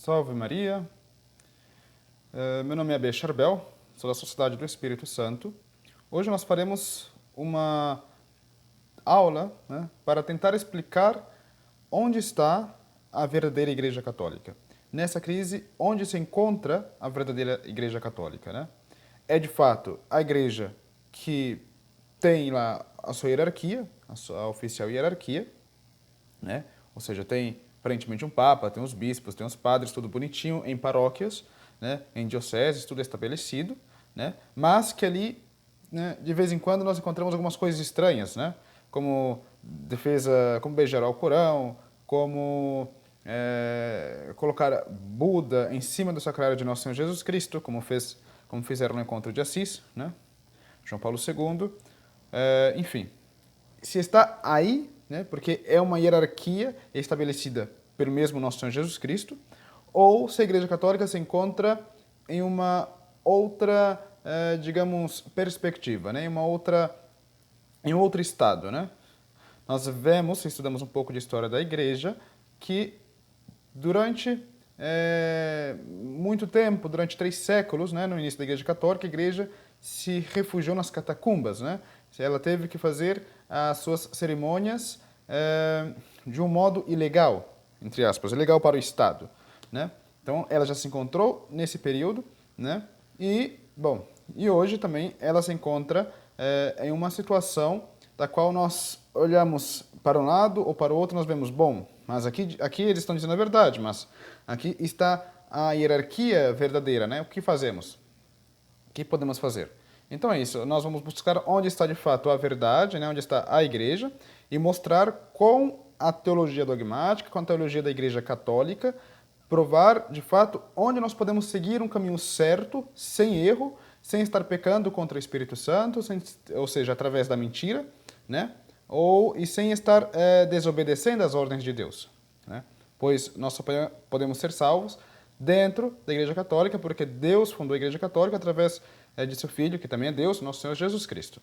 Salve Maria, meu nome é Abel Charbel, sou da Sociedade do Espírito Santo. Hoje nós faremos uma aula, né, para tentar explicar onde está a verdadeira Igreja Católica. Nessa crise, onde se encontra a verdadeira Igreja Católica, né? É de fato a Igreja que tem lá a sua hierarquia, a sua oficial hierarquia, né? Ou seja, tem aparentemente um papa, tem os bispos, tem os padres, tudo bonitinho em paróquias, né? Em dioceses, tudo estabelecido, né? Mas que ali, né, de vez em quando nós encontramos algumas coisas estranhas, né? Como defesa, como beijar o Corão, como colocar Buda em cima do sacrário de Nosso Senhor Jesus Cristo, como fizeram no encontro de Assis, né? João Paulo II, enfim, se está aí, né, porque é uma hierarquia estabelecida pelo mesmo Nosso Senhor Jesus Cristo, ou se a Igreja Católica se encontra em uma outra, digamos, perspectiva, né, em um outro estado, né? Nós vemos, se estudamos um pouco de história da Igreja, que durante muito tempo, durante 3 séculos, né, no início da Igreja Católica, a Igreja se refugiou nas catacumbas, né? Ela teve que fazer as suas cerimônias de um modo ilegal, entre aspas, ilegal para o Estado, né? Então, ela já se encontrou nesse período, né? E, bom, e hoje também ela se encontra em uma situação da qual nós olhamos para um lado ou para o outro, nós vemos, bom, mas aqui eles estão dizendo a verdade, mas aqui está a hierarquia verdadeira, né? O que fazemos? O que podemos fazer? Então é isso, nós vamos buscar onde está de fato a verdade, né? Onde está a Igreja, e mostrar com a teologia dogmática, com a teologia da Igreja Católica, provar de fato onde nós podemos seguir um caminho certo, sem erro, sem estar pecando contra o Espírito Santo, ou seja, através da mentira, né? E sem estar desobedecendo às ordens de Deus, né? Pois nós só podemos ser salvos dentro da Igreja Católica, porque Deus fundou a Igreja Católica através de seu Filho, que também é Deus, nosso Senhor Jesus Cristo.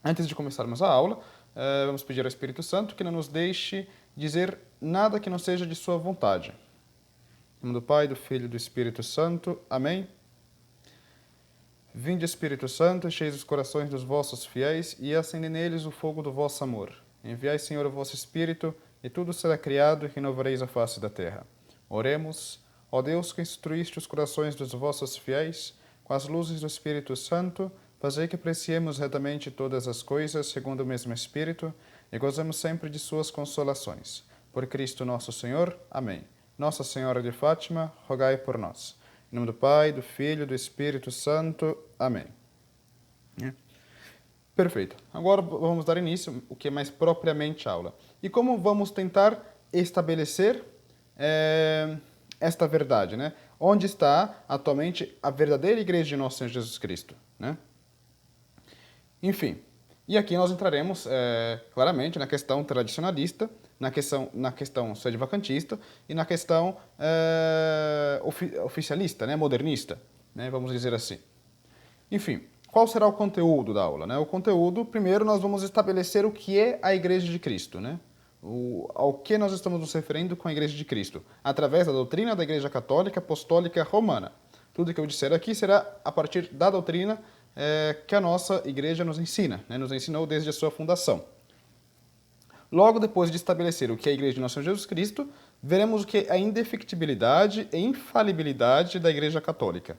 Antes de começarmos a aula, vamos pedir ao Espírito Santo que não nos deixe dizer nada que não seja de sua vontade. Em nome do Pai, do Filho e do Espírito Santo. Amém. Vinde, Espírito Santo, enchei os corações dos vossos fiéis e acende neles o fogo do vosso amor. Enviai, Senhor, o vosso Espírito, e tudo será criado e renovareis a face da terra. Oremos. Ó Deus, que instruíste os corações dos vossos fiéis, com as luzes do Espírito Santo, fazei que apreciemos retamente todas as coisas segundo o mesmo Espírito e gozemos sempre de suas consolações. Por Cristo nosso Senhor. Amém. Nossa Senhora de Fátima, rogai por nós. Em nome do Pai, do Filho e do Espírito Santo. Amém. Perfeito. Agora vamos dar início o que é mais propriamente a aula. E como vamos tentar estabelecer esta verdade, né? Onde está atualmente a verdadeira Igreja de Nosso Senhor Jesus Cristo, né? Enfim, e aqui nós entraremos claramente na questão tradicionalista, na questão sedevacantista e na questão oficialista, né? Modernista, né? Vamos dizer assim. Enfim, qual será o conteúdo da aula, né? O conteúdo, primeiro nós vamos estabelecer o que é a Igreja de Cristo, né? Ao que nós estamos nos referindo com a Igreja de Cristo, através da doutrina da Igreja Católica Apostólica Romana. Tudo que eu disser aqui será a partir da doutrina que a nossa Igreja nos ensina, né? Nos ensinou desde a sua fundação. Logo depois de estabelecer o que é a Igreja de Nosso Senhor Jesus Cristo, veremos o que é a indefectibilidade e infalibilidade da Igreja Católica,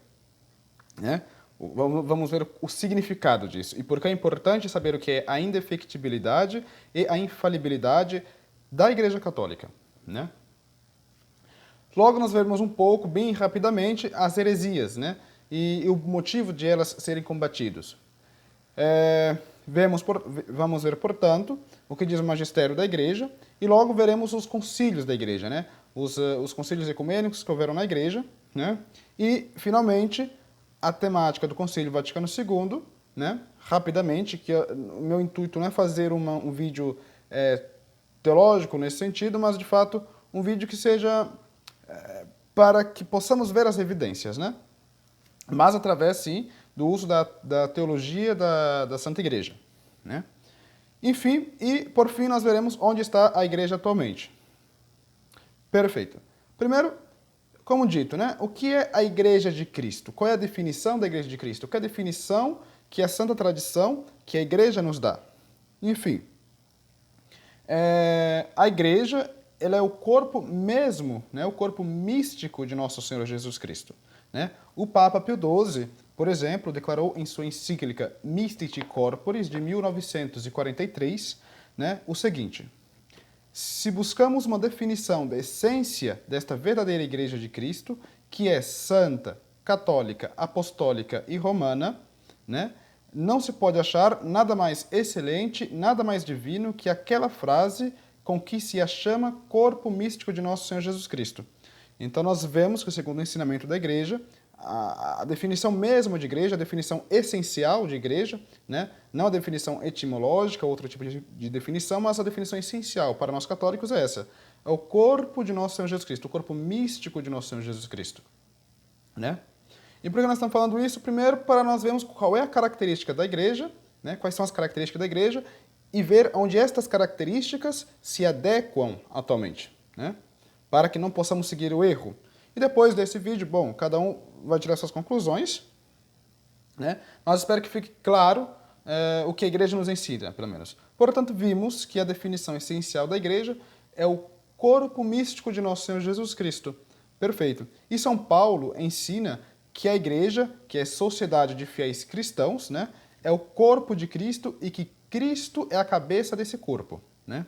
né? Vamos ver o significado disso e por que é importante saber o que é a indefectibilidade e a infalibilidade da Igreja Católica, né? Logo nós veremos um pouco, bem rapidamente, as heresias, né? E o motivo de elas serem combatidos. Vamos ver, portanto, o que diz o magistério da Igreja e logo veremos os concílios da Igreja, né? Os concílios ecumênicos que houveram na Igreja, né? E, finalmente, a temática do Concílio Vaticano II, né? Rapidamente, que o meu intuito não é fazer um vídeo teológico nesse sentido, mas, de fato, um vídeo que seja para que possamos ver as evidências, né? Mas através, sim, do uso da teologia da Santa Igreja, né? Enfim, e por fim nós veremos onde está a Igreja atualmente. Perfeito. Primeiro, como dito, né? O que é a Igreja de Cristo? Qual é a definição da Igreja de Cristo? Qual é a definição que a Santa Tradição, que a Igreja nos dá? Enfim, a Igreja, ela é o corpo mesmo, né? O corpo místico de Nosso Senhor Jesus Cristo. Né? O Papa Pio XII, por exemplo, declarou em sua encíclica Mystici Corporis, de 1943, né, o seguinte: se buscamos uma definição da essência desta verdadeira Igreja de Cristo, que é santa, católica, apostólica e romana, né, não se pode achar nada mais excelente, nada mais divino que aquela frase com que se a chama corpo místico de Nosso Senhor Jesus Cristo. Então nós vemos que, segundo o ensinamento da Igreja, a definição mesma de igreja, a definição essencial de igreja, né? Não a definição etimológica, outro tipo de definição, mas a definição essencial para nós católicos é essa. É o corpo de Nosso Senhor Jesus Cristo, o corpo místico de Nosso Senhor Jesus Cristo. Né? E por que nós estamos falando isso? Primeiro, para nós vermos qual é a característica da igreja, né? Quais são as características da igreja, e ver onde estas características se adequam atualmente, né? Para que não possamos seguir o erro. E depois desse vídeo, bom, cada um vai tirar suas conclusões, né? Mas espero que fique claro o que a igreja nos ensina, pelo menos. Portanto, vimos que a definição essencial da igreja é o corpo místico de Nosso Senhor Jesus Cristo. Perfeito. E São Paulo ensina que a igreja, que é sociedade de fiéis cristãos, né, é o corpo de Cristo e que Cristo é a cabeça desse corpo, né?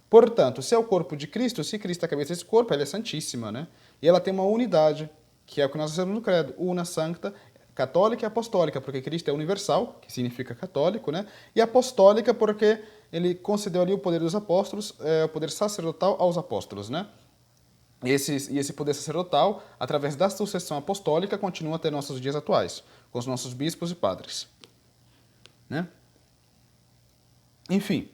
Portanto, se é o corpo de Cristo, se Cristo é a cabeça desse corpo, ela é santíssima, né? E ela tem uma unidade, que é o que nós dizemos no credo, una sancta, católica e apostólica, porque Cristo é universal, que significa católico, né? E apostólica porque ele concedeu ali o poder dos apóstolos, o poder sacerdotal aos apóstolos, né? E esse poder sacerdotal, através da sucessão apostólica, continua até nossos dias atuais, com os nossos bispos e padres, né? Enfim,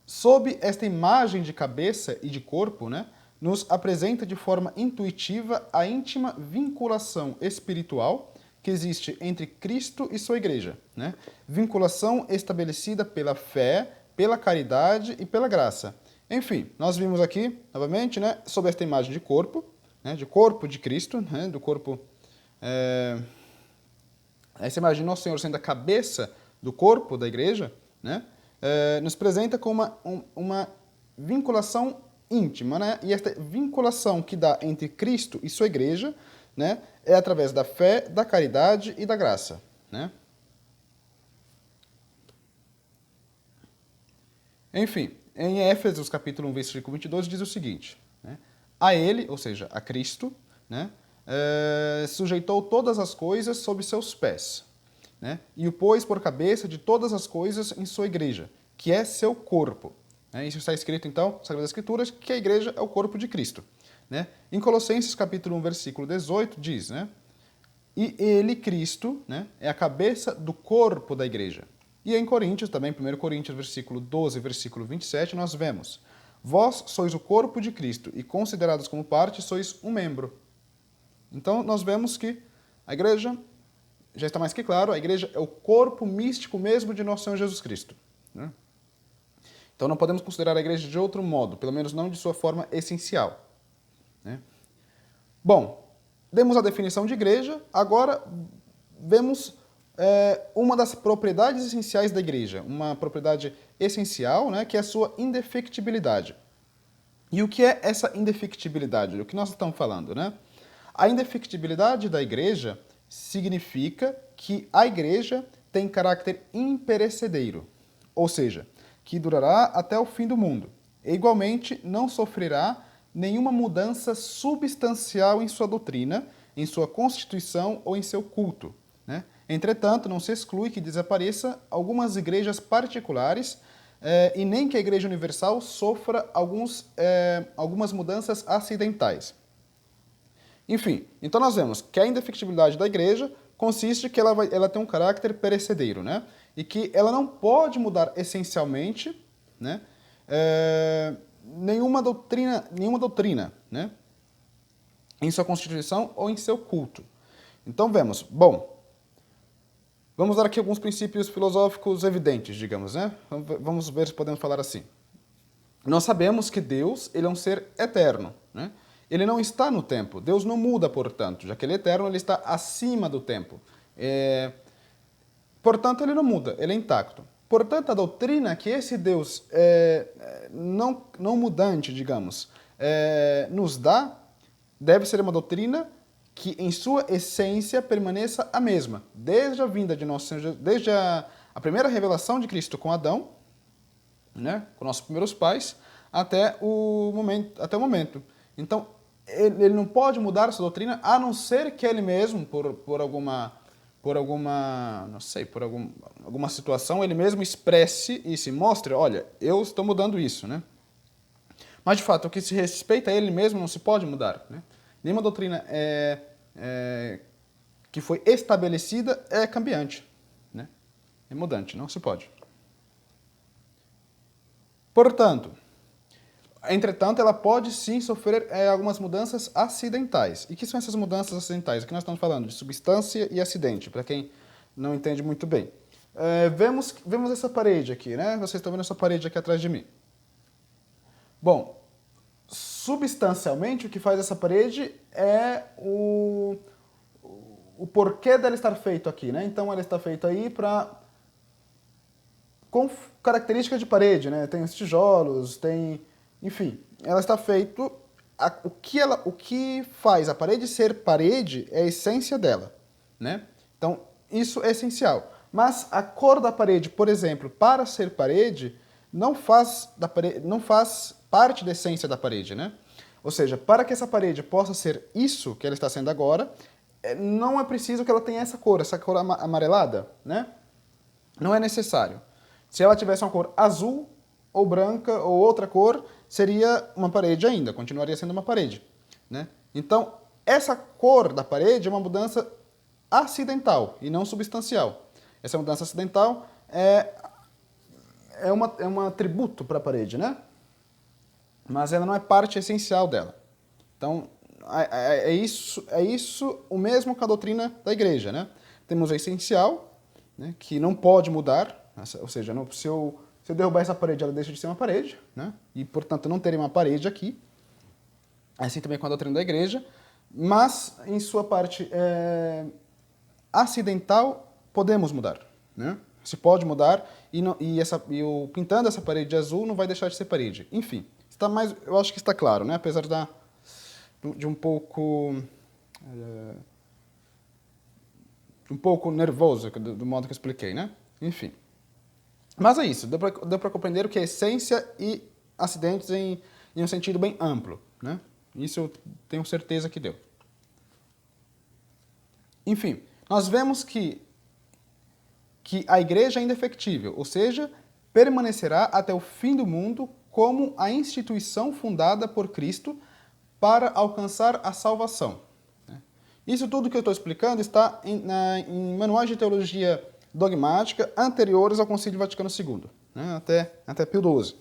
sob esta imagem de cabeça e de corpo, né, nos apresenta de forma intuitiva a íntima vinculação espiritual que existe entre Cristo e sua igreja, né? Vinculação estabelecida pela fé, pela caridade e pela graça. Enfim, nós vimos aqui, novamente, né, sob esta imagem de corpo de Cristo, né, do corpo... essa imagem de Nosso Senhor sendo a cabeça do corpo da igreja, né, nos apresenta com uma vinculação íntima, né? E esta vinculação que dá entre Cristo e sua igreja, né, é através da fé, da caridade e da graça, né? Enfim, em Éfesos, capítulo 1, versículo 22, diz o seguinte, né? A ele, ou seja, a Cristo, né, sujeitou todas as coisas sob seus pés, né? E o pôs por cabeça de todas as coisas em sua igreja, que é seu corpo. Né? Isso está escrito, então, nas Sagradas Escrituras, que a igreja é o corpo de Cristo. Né? Em Colossenses, capítulo 1, versículo 18, diz, né? E ele, Cristo, né, é a cabeça do corpo da igreja. E em Coríntios, também, 1 Coríntios, versículo 12, versículo 27, nós vemos: vós sois o corpo de Cristo, e considerados como parte, sois um membro. Então, nós vemos que a igreja, já está mais que claro, a igreja é o corpo místico mesmo de Nosso Senhor Jesus Cristo. Né? Então, não podemos considerar a igreja de outro modo, pelo menos não de sua forma essencial. Né? Bom, demos a definição de igreja, agora vemos uma das propriedades essenciais da igreja, uma propriedade essencial, né, que é a sua indefectibilidade. E o que é essa indefectibilidade? O que nós estamos falando, né? A indefectibilidade da igreja significa que a igreja tem caráter imperecedereiro, ou seja, que durará até o fim do mundo, e igualmente não sofrerá nenhuma mudança substancial em sua doutrina, em sua constituição ou em seu culto. Né? Entretanto, não se exclui que desapareça algumas igrejas particulares e nem que a Igreja Universal sofra algumas mudanças acidentais. Enfim, então nós vemos que a indefectibilidade da igreja consiste que ela tem um caráter perecedereiro, né? E que ela não pode mudar essencialmente, né, nenhuma doutrina, né, em sua constituição ou em seu culto. Então vemos, bom, vamos dar aqui alguns princípios filosóficos evidentes, digamos, né? Vamos ver se podemos falar assim. Nós sabemos que Deus, ele é um ser eterno, né? ele não está no tempo. Deus não muda, portanto, já que ele é eterno, ele está acima do tempo. Portanto, ele não muda, ele é intacto. Portanto, a doutrina que esse Deus não mudante, digamos, nos dá, deve ser uma doutrina que, em sua essência, permaneça a mesma. Desde a vinda de nosso Senhor Jesus, desde a primeira revelação de Cristo com Adão, né, com nossos primeiros pais, até o momento. Então, ele não pode mudar essa doutrina, a não ser que ele mesmo, por alguma situação, ele mesmo expresse e se mostre, olha, eu estou mudando isso, né? Mas, de fato, o que se respeita a ele mesmo não se pode mudar, né? Nenhuma doutrina que foi estabelecida é cambiante, né? É mudante, não se pode. Portanto, entretanto, ela pode sim sofrer algumas mudanças acidentais. E o que são essas mudanças acidentais? Aqui nós estamos falando de substância e acidente, para quem não entende muito bem. Vemos essa parede aqui, né? Vocês estão vendo essa parede aqui atrás de mim. Bom, substancialmente, o que faz essa parede é o porquê dela estar feito aqui, né? Então, ela está feita aí com características de parede, né? Tem os tijolos, tem... Enfim, ela está feito... O que faz a parede ser parede é a essência dela, né? Então, isso é essencial. Mas a cor da parede, por exemplo, para ser parede, não faz parte da essência da parede, né? Ou seja, para que essa parede possa ser isso que ela está sendo agora, não é preciso que ela tenha essa cor amarelada, né? Não é necessário. Se ela tivesse uma cor azul, ou branca, ou outra cor, seria uma parede ainda, continuaria sendo uma parede, né? Então, essa cor da parede é uma mudança acidental e não substancial. Essa mudança acidental é um atributo para a parede, né? Mas ela não é parte essencial dela. Então, é isso o mesmo que a doutrina da igreja, né? Temos o essencial, né, que não pode mudar, ou seja, se eu derrubar essa parede, ela deixa de ser uma parede, né? E, portanto, não teria uma parede aqui. Assim também com a doutrina da igreja. Mas, em sua parte acidental, podemos mudar, né? Se pode mudar pintando essa parede de azul não vai deixar de ser parede. Enfim, eu acho que está claro, né? Apesar de um pouco nervoso do modo que eu expliquei, né? Enfim. Mas é isso, deu para compreender o que é essência e acidentes em um sentido bem amplo, né? Isso eu tenho certeza que deu. Enfim, nós vemos que a igreja é indefectível, ou seja, permanecerá até o fim do mundo como a instituição fundada por Cristo para alcançar a salvação. Isso tudo que eu estou explicando está em manuais de teologia dogmática anteriores ao Concílio Vaticano II, né, até Pio XII.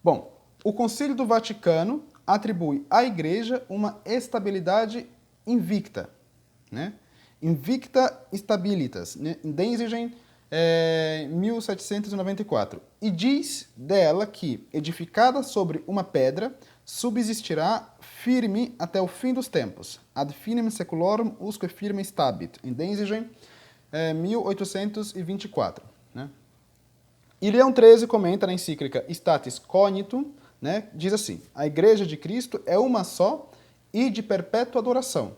Bom, o Concílio do Vaticano atribui à Igreja uma estabilidade invicta, né? Invicta stabilitas, né? Denzigen, 1794, e diz dela que, edificada sobre uma pedra, subsistirá firme até o fim dos tempos. Ad finem seculorum usque firme stabit, em Denzigen, 1824. Né? E Leão XIII comenta na encíclica Statis Cognitum, né, diz assim, a Igreja de Cristo é uma só e de perpétua adoração,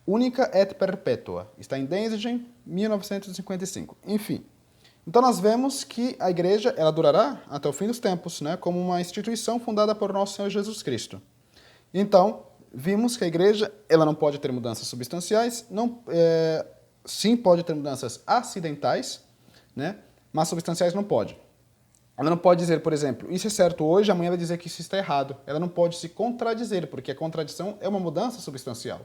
única et perpétua. Está em Denzigen, 1955. Enfim, então nós vemos que a Igreja ela durará até o fim dos tempos, né, como uma instituição fundada por nosso Senhor Jesus Cristo. Então, vimos que a Igreja ela não pode ter mudanças substanciais, sim pode ter mudanças acidentais, né, mas substanciais não pode. Ela não pode dizer, por exemplo, isso é certo hoje, amanhã ela vai dizer que isso está errado. Ela não pode se contradizer, porque a contradição é uma mudança substancial,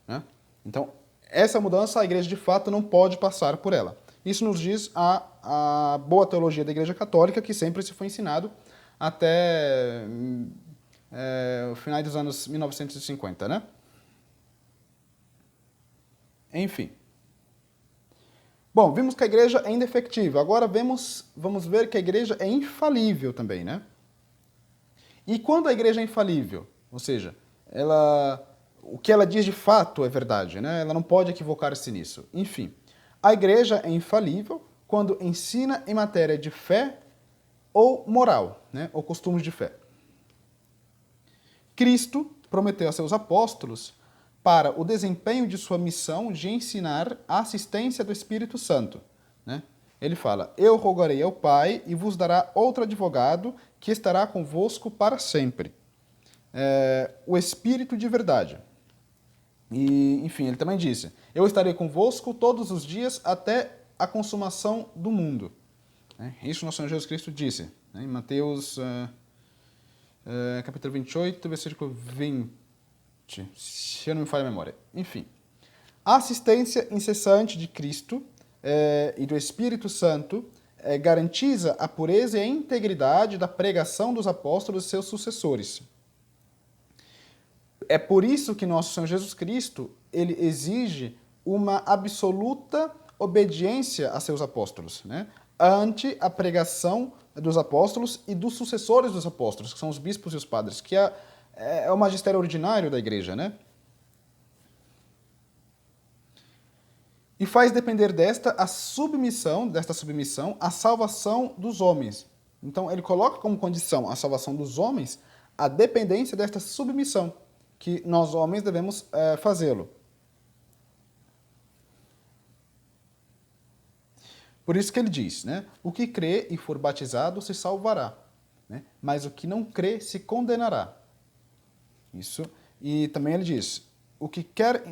né? Então, essa mudança a igreja de fato não pode passar por ela. Isso nos diz a boa teologia da Igreja Católica, que sempre se foi ensinado até o final dos anos 1950, né? Enfim. Bom, vimos que a igreja é indefectível. Agora vamos ver que a igreja é infalível também, né? E quando a igreja é infalível? Ou seja, o que ela diz de fato é verdade, né? Ela não pode equivocar-se nisso. Enfim, a igreja é infalível quando ensina em matéria de fé ou moral, né? Ou costumes de fé. Cristo prometeu a seus apóstolos para o desempenho de sua missão de ensinar a assistência do Espírito Santo, né? Ele fala, eu rogarei ao Pai e vos dará outro advogado que estará convosco para sempre. O Espírito de verdade. E, enfim, ele também disse, eu estarei convosco todos os dias até a consumação do mundo. Isso nosso Senhor Jesus Cristo disse, né? Em Mateus capítulo 28, versículo 20, se eu não me falha a memória. Enfim, a assistência incessante de Cristo e do Espírito Santo garantiza a pureza e a integridade da pregação dos apóstolos e seus sucessores. É por isso que nosso Senhor Jesus Cristo ele exige uma absoluta obediência a seus apóstolos, né? Ante a pregação dos apóstolos e dos sucessores dos apóstolos, que são os bispos e os padres, que é o magistério ordinário da igreja, né? E faz depender desta submissão, a salvação dos homens. Então, ele coloca como condição a salvação dos homens a dependência desta submissão, que nós homens devemos fazê-lo. Por isso que ele diz, né? O que crê e for batizado se salvará, né? Mas o que não crê se condenará. Isso. E também ele diz, o que quer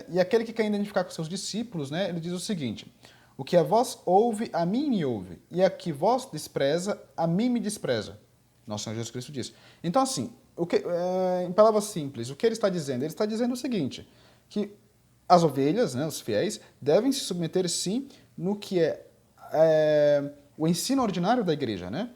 e aquele que quer identificar com seus discípulos, né? Ele diz o seguinte: o que a vós ouve, a mim me ouve, e a que vós despreza, a mim me despreza. Nosso Senhor Jesus Cristo diz. Então, assim, em palavras simples, o que ele está dizendo? Ele está dizendo o seguinte, que as ovelhas, né, os fiéis, devem se submeter, sim, no que o ensino ordinário da igreja, né?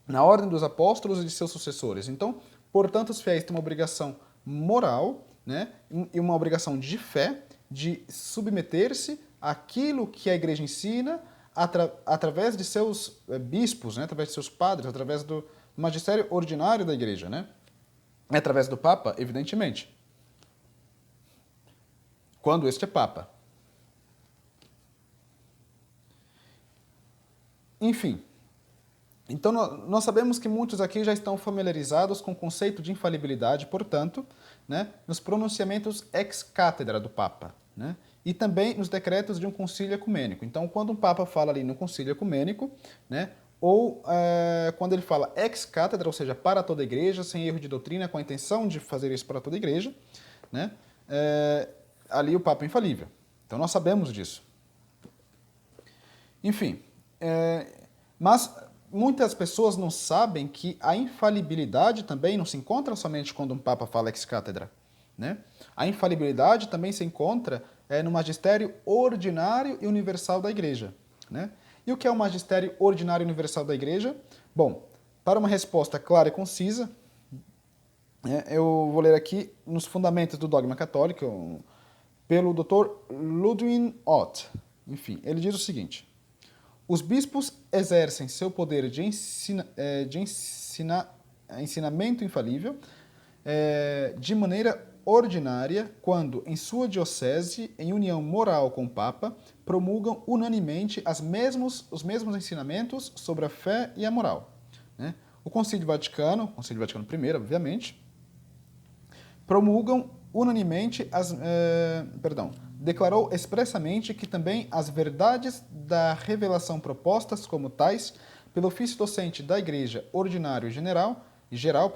Na ordem dos apóstolos e de seus sucessores. Então, portanto, os fiéis têm uma obrigação moral, né, e uma obrigação de fé de submeter-se àquilo que a igreja ensina através de seus bispos, né, através de seus padres, através do magistério ordinário da igreja, né? Através do Papa, evidentemente. Quando este é Papa. Enfim, então nós sabemos que muitos aqui já estão familiarizados com o conceito de infalibilidade, portanto, né, nos pronunciamentos ex cátedra do Papa, né, e também nos decretos de um concílio ecumênico. Então, quando um Papa fala ali no concílio ecumênico, né, ou quando ele fala ex cátedra, ou seja, para toda a igreja, sem erro de doutrina, com a intenção de fazer isso para toda a igreja, né, ali o Papa é infalível. Então, nós sabemos disso. Enfim, mas muitas pessoas não sabem que a infalibilidade também não se encontra somente quando um Papa fala ex cátedra, né? A infalibilidade também se encontra no magistério ordinário e universal da Igreja, né? E o que é o magistério ordinário e universal da Igreja? Bom, para uma resposta clara e concisa, eu vou ler aqui nos Fundamentos do Dogma Católico, pelo Dr. Ludwig Ott. Enfim, ele diz o seguinte: os bispos exercem seu poder de ensinamento infalível de maneira ordinária quando, em sua diocese, em união moral com o Papa, promulgam unanimemente os mesmos ensinamentos sobre a fé e a moral, né? O Concílio Vaticano I, obviamente, promulgam unanimemente declarou expressamente que também as verdades da revelação propostas como tais pelo ofício docente da Igreja ordinário e geral,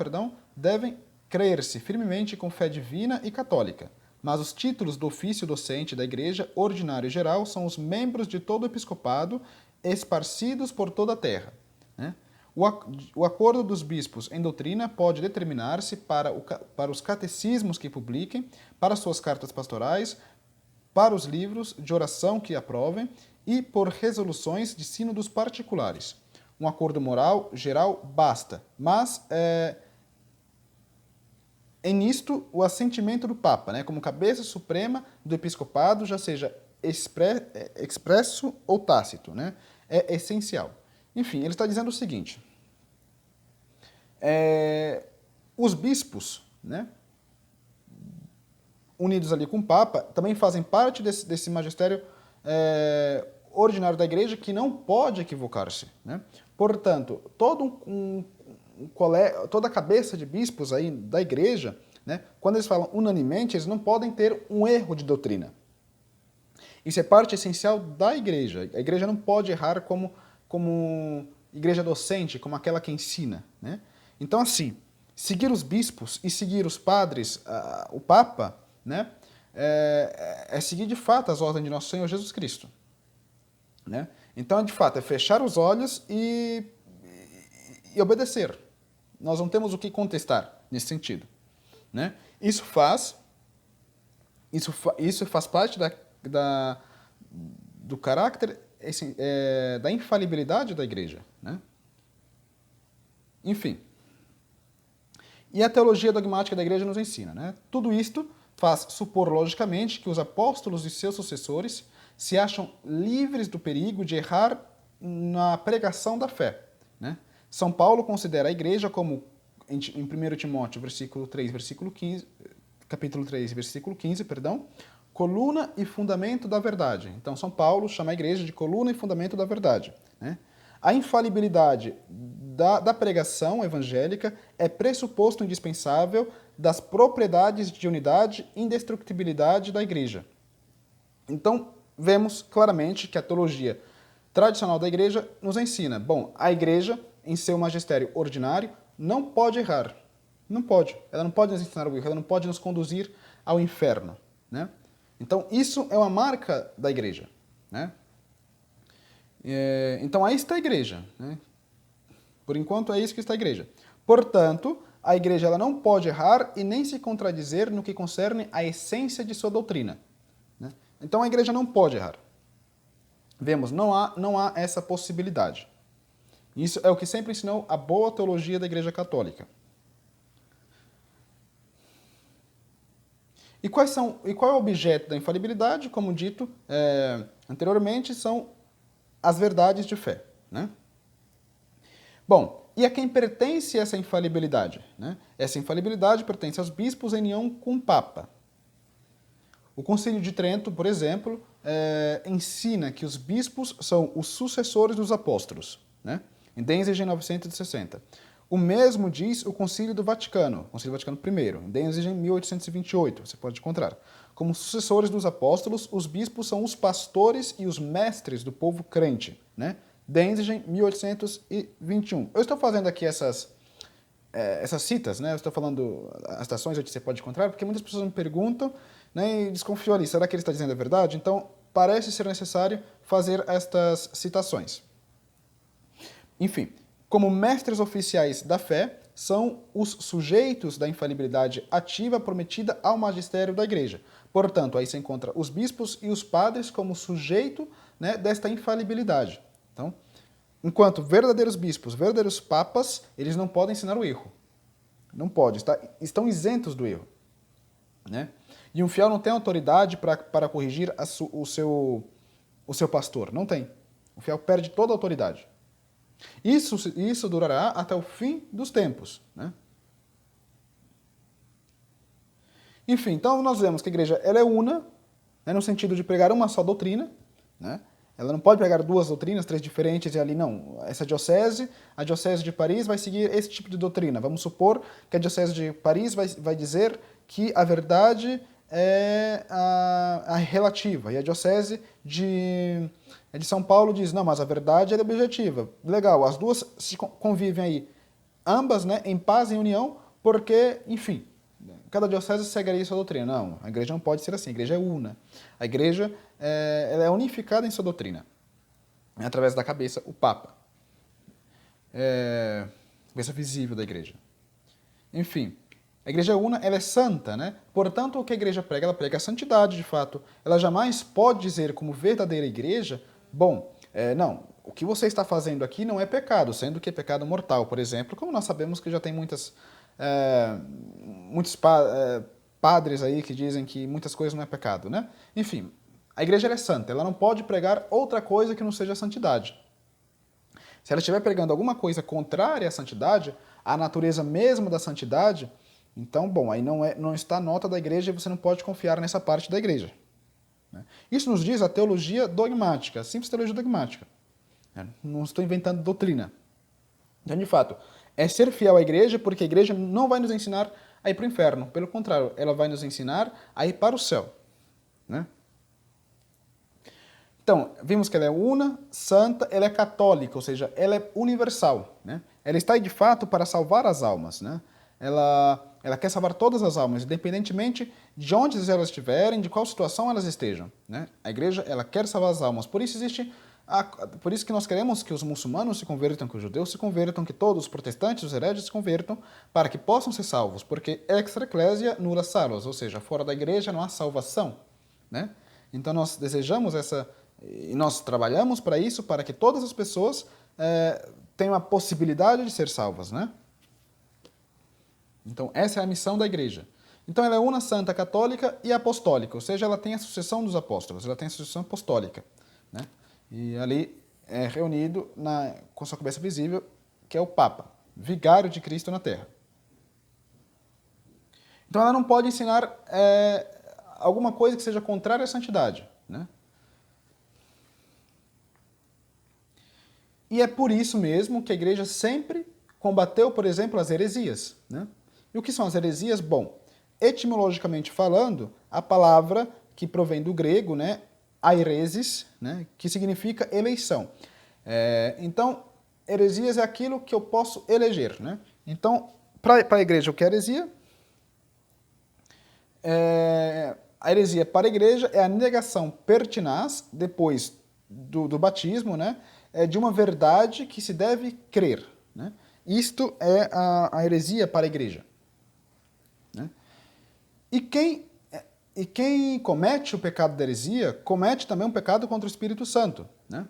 devem crer-se firmemente com fé divina e católica, mas os títulos do ofício docente da Igreja ordinário e geral são os membros de todo o episcopado esparcidos por toda a terra, né? O acordo dos bispos em doutrina pode determinar-se para os catecismos que publiquem, para suas cartas pastorais, para os livros de oração que aprovem e por resoluções de sínodos particulares. Um acordo moral geral basta, mas nisto o assentimento do Papa, né, como cabeça suprema do episcopado, já seja expresso ou tácito, né, é essencial. Enfim, ele está dizendo o seguinte: Os bispos, né, unidos ali com o Papa, também fazem parte desse magistério ordinário da Igreja que não pode equivocar-se, né? Portanto, toda a cabeça de bispos aí da Igreja, né, quando eles falam unanimemente, eles não podem ter um erro de doutrina. Isso é parte essencial da Igreja. A Igreja não pode errar como igreja docente, como aquela que ensina, né? Então, assim, seguir os bispos e seguir os padres, o Papa, né, é seguir de fato as ordens de nosso Senhor Jesus Cristo, né? Então, de fato, é fechar os olhos e obedecer. Nós não temos o que contestar nesse sentido, né? Isso faz parte do caráter, assim, da infalibilidade da Igreja, né? Enfim. E a teologia dogmática da Igreja nos ensina, né? Tudo isto faz supor logicamente que os apóstolos e seus sucessores se acham livres do perigo de errar na pregação da fé, né? São Paulo considera a Igreja como, em 1 Timóteo, capítulo 3, versículo 15, perdão, coluna e fundamento da verdade. Então, São Paulo chama a Igreja de coluna e fundamento da verdade, né? A infalibilidade da pregação evangélica é pressuposto indispensável das propriedades de unidade e indestrutibilidade da Igreja. Então, vemos claramente que a teologia tradicional da Igreja nos ensina, bom, a Igreja, em seu magistério ordinário, não pode errar. Não pode. Ela não pode nos ensinar o erro, ela não pode nos conduzir ao inferno, né? Então, isso é uma marca da Igreja, né? Então, aí está a Igreja, né? Por enquanto, é isso que está a Igreja. Portanto, a Igreja ela não pode errar e nem se contradizer no que concerne à essência de sua doutrina, né? Então, a Igreja não pode errar. Vemos, não há essa possibilidade. Isso é o que sempre ensinou a boa teologia da Igreja Católica. E qual é o objeto da infalibilidade? Como dito anteriormente, são as verdades de fé, né? Bom, e a quem pertence essa infalibilidade, né? Essa infalibilidade pertence aos bispos em união com o Papa. O Concílio de Trento, por exemplo, ensina que os bispos são os sucessores dos apóstolos, né? Em Denzigen 960. O mesmo diz o Concílio do Vaticano, Concílio Vaticano I, em Denzigen 1828, você pode encontrar. Como sucessores dos apóstolos, os bispos são os pastores e os mestres do povo crente, né? Denzigen 1821. Eu estou fazendo aqui essas citas, né? Eu estou falando as citações onde você pode encontrar, porque muitas pessoas me perguntam, né, e desconfiam ali, será que ele está dizendo a verdade? Então, parece ser necessário fazer estas citações. Enfim, como mestres oficiais da fé, são os sujeitos da infalibilidade ativa prometida ao magistério da Igreja. Portanto, aí se encontra os bispos e os padres como sujeito, né, desta infalibilidade. Então, enquanto verdadeiros bispos, verdadeiros papas, eles não podem ensinar o erro. Não pode, estão isentos do erro, né? E um fiel não tem autoridade para corrigir o seu pastor. Não tem. O fiel perde toda a autoridade. Isso durará até o fim dos tempos, né? Enfim, então nós vemos que a Igreja ela é una, né, no sentido de pregar uma só doutrina, né? Ela não pode pregar duas doutrinas, três diferentes, e ali não. A diocese de Paris vai seguir esse tipo de doutrina. Vamos supor que a diocese de Paris vai dizer que a verdade é a relativa, e a diocese de São Paulo diz, não, mas a verdade é objetiva. Legal, as duas se convivem aí, ambas, né, em paz e união, porque, enfim, cada diocese segue sua doutrina. Não, a Igreja não pode ser assim, a Igreja é una. A Igreja ela é unificada em sua doutrina, através da cabeça, o Papa. Cabeça visível da Igreja. Enfim, a Igreja é una, ela é santa, né? Portanto, o que a Igreja prega? Ela prega a santidade, de fato. Ela jamais pode dizer como verdadeira Igreja, bom, não, o que você está fazendo aqui não é pecado, sendo que é pecado mortal, por exemplo, como nós sabemos que já tem muitos padres aí que dizem que muitas coisas não é pecado, né? Enfim, a Igreja ela é santa, ela não pode pregar outra coisa que não seja a santidade. Se ela estiver pregando alguma coisa contrária à santidade, a natureza mesma da santidade, então, bom, aí não está a nota da igreja e você não pode confiar nessa parte da igreja. Isso nos diz a teologia dogmática, a simples teologia dogmática. Não estou inventando doutrina. Então, de fato, é ser fiel à igreja, porque a igreja não vai nos ensinar a ir para o inferno. Pelo contrário, ela vai nos ensinar a ir para o céu. Né? Então, vimos que ela é una, santa, ela é católica, ou seja, ela é universal. Né? Ela está aí, de fato, para salvar as almas. Né? Ela quer salvar todas as almas, independentemente de onde elas estiverem, de qual situação elas estejam. Né? A igreja, ela quer salvar as almas. Por isso por isso que nós queremos que os muçulmanos se convertam, que os judeus se convertam, que todos os protestantes, os hereges se convertam, para que possam ser salvos, porque extra ecclesia nulla salus, ou seja, fora da igreja não há salvação. Né? Então nós desejamos e nós trabalhamos para isso, para que todas as pessoas tenham a possibilidade de ser salvas. Né? Então essa é a missão da igreja. Então ela é una, santa, católica e apostólica, ou seja, ela tem a sucessão dos apóstolos, ela tem a sucessão apostólica. Né? E ali é reunido com sua cabeça visível, que é o Papa, vigário de Cristo na Terra. Então ela não pode ensinar alguma coisa que seja contrária à santidade. Né? E é por isso mesmo que a igreja sempre combateu, por exemplo, as heresias. Né? E o que são as heresias? Bom, etimologicamente falando, a palavra que provém do grego, né, airesis, né, que significa eleição. Então, heresias é aquilo que eu posso eleger. Né? Então, para a igreja, o que é heresia? A heresia para a igreja é a negação pertinaz, depois do batismo, né, de uma verdade que se deve crer. Né? Isto é a heresia para a igreja. Né? E quem comete o pecado da heresia, comete também um pecado contra o Espírito Santo. Né?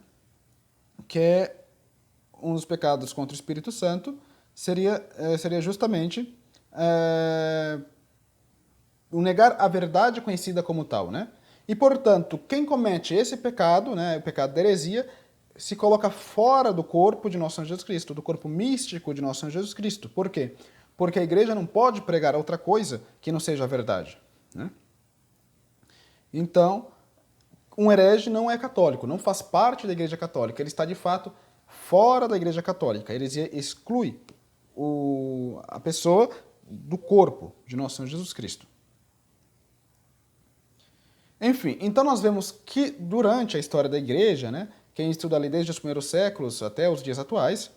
Que é um dos pecados contra o Espírito Santo, seria justamente o negar a verdade conhecida como tal. Né? E, portanto, quem comete esse pecado, né, o pecado da heresia, se coloca fora do corpo de nosso Senhor Jesus Cristo, do corpo místico de nosso Senhor Jesus Cristo. Por quê? Porque a igreja não pode pregar outra coisa que não seja a verdade. Né? Então, um herege não é católico, não faz parte da igreja católica, ele está de fato fora da igreja católica. A heresia exclui a pessoa do corpo de nosso Senhor Jesus Cristo. Enfim, então nós vemos que durante a história da igreja, né, quem estuda ali desde os primeiros séculos até os dias atuais,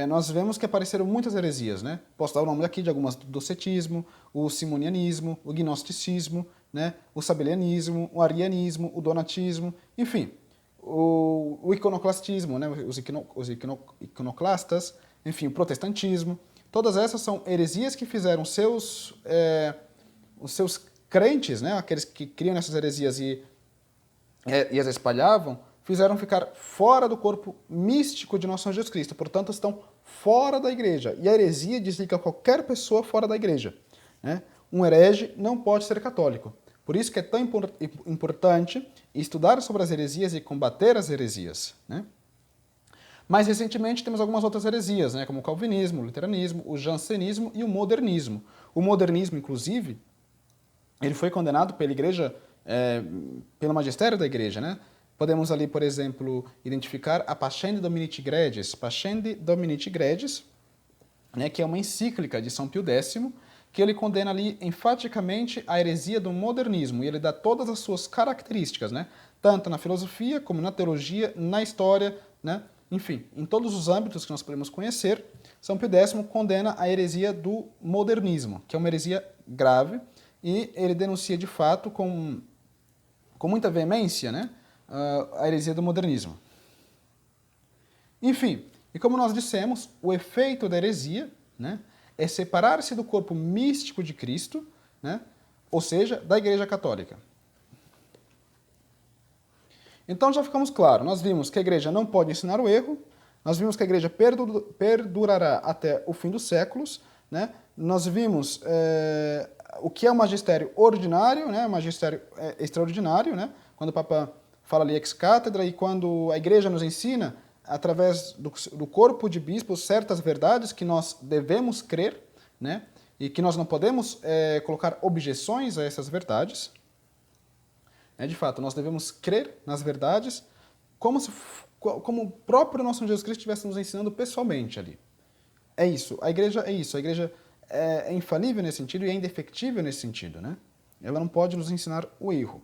nós vemos que apareceram muitas heresias. Né? Posso dar o nome aqui de algumas: do docetismo, o simonianismo, o gnosticismo, né? O sabelianismo, o arianismo, o donatismo, enfim, o iconoclastismo, né? os iconoclastas, enfim, o protestantismo. Todas essas são heresias que fizeram os seus crentes, né? Aqueles que criam essas heresias e as espalhavam, fizeram ficar fora do corpo místico de nosso Senhor Jesus Cristo. Portanto, estão fora da igreja. E a heresia desliga qualquer pessoa fora da igreja. Né? Um herege não pode ser católico. Por isso que é tão importante estudar sobre as heresias e combater as heresias. Né? Mais recentemente temos algumas outras heresias, né? Como o calvinismo, o luteranismo, o jansenismo e o modernismo. O modernismo, inclusive, ele foi condenado pela igreja, pelo magistério da igreja. Né? Podemos ali, por exemplo, identificar a Pascendi Dominici Gregis, né, que é uma encíclica de São Pio X, que ele condena ali enfaticamente a heresia do modernismo, e ele dá todas as suas características, né, tanto na filosofia, como na teologia, na história, né, enfim, em todos os âmbitos que nós podemos conhecer. São Pio X condena a heresia do modernismo, que é uma heresia grave, e ele denuncia de fato com muita veemência, né, a heresia do modernismo. Enfim, e como nós dissemos, o efeito da heresia, né, é separar-se do corpo místico de Cristo, né, ou seja, da Igreja Católica. Então já ficamos claros, nós vimos que a Igreja não pode ensinar o erro, nós vimos que a Igreja perdurará até o fim dos séculos, né, nós vimos o que é o magistério ordinário, né, o magistério extraordinário, né, quando o Papa fala ali ex cátedra, e quando a igreja nos ensina através do corpo de bispos, certas verdades que nós devemos crer, né? E que nós não podemos colocar objeções a essas verdades. De fato, nós devemos crer nas verdades como o próprio nosso Jesus Cristo estivesse nos ensinando pessoalmente ali. É isso, a igreja é isso, a igreja é infalível nesse sentido e é indefectível nesse sentido, né? Ela não pode nos ensinar o erro.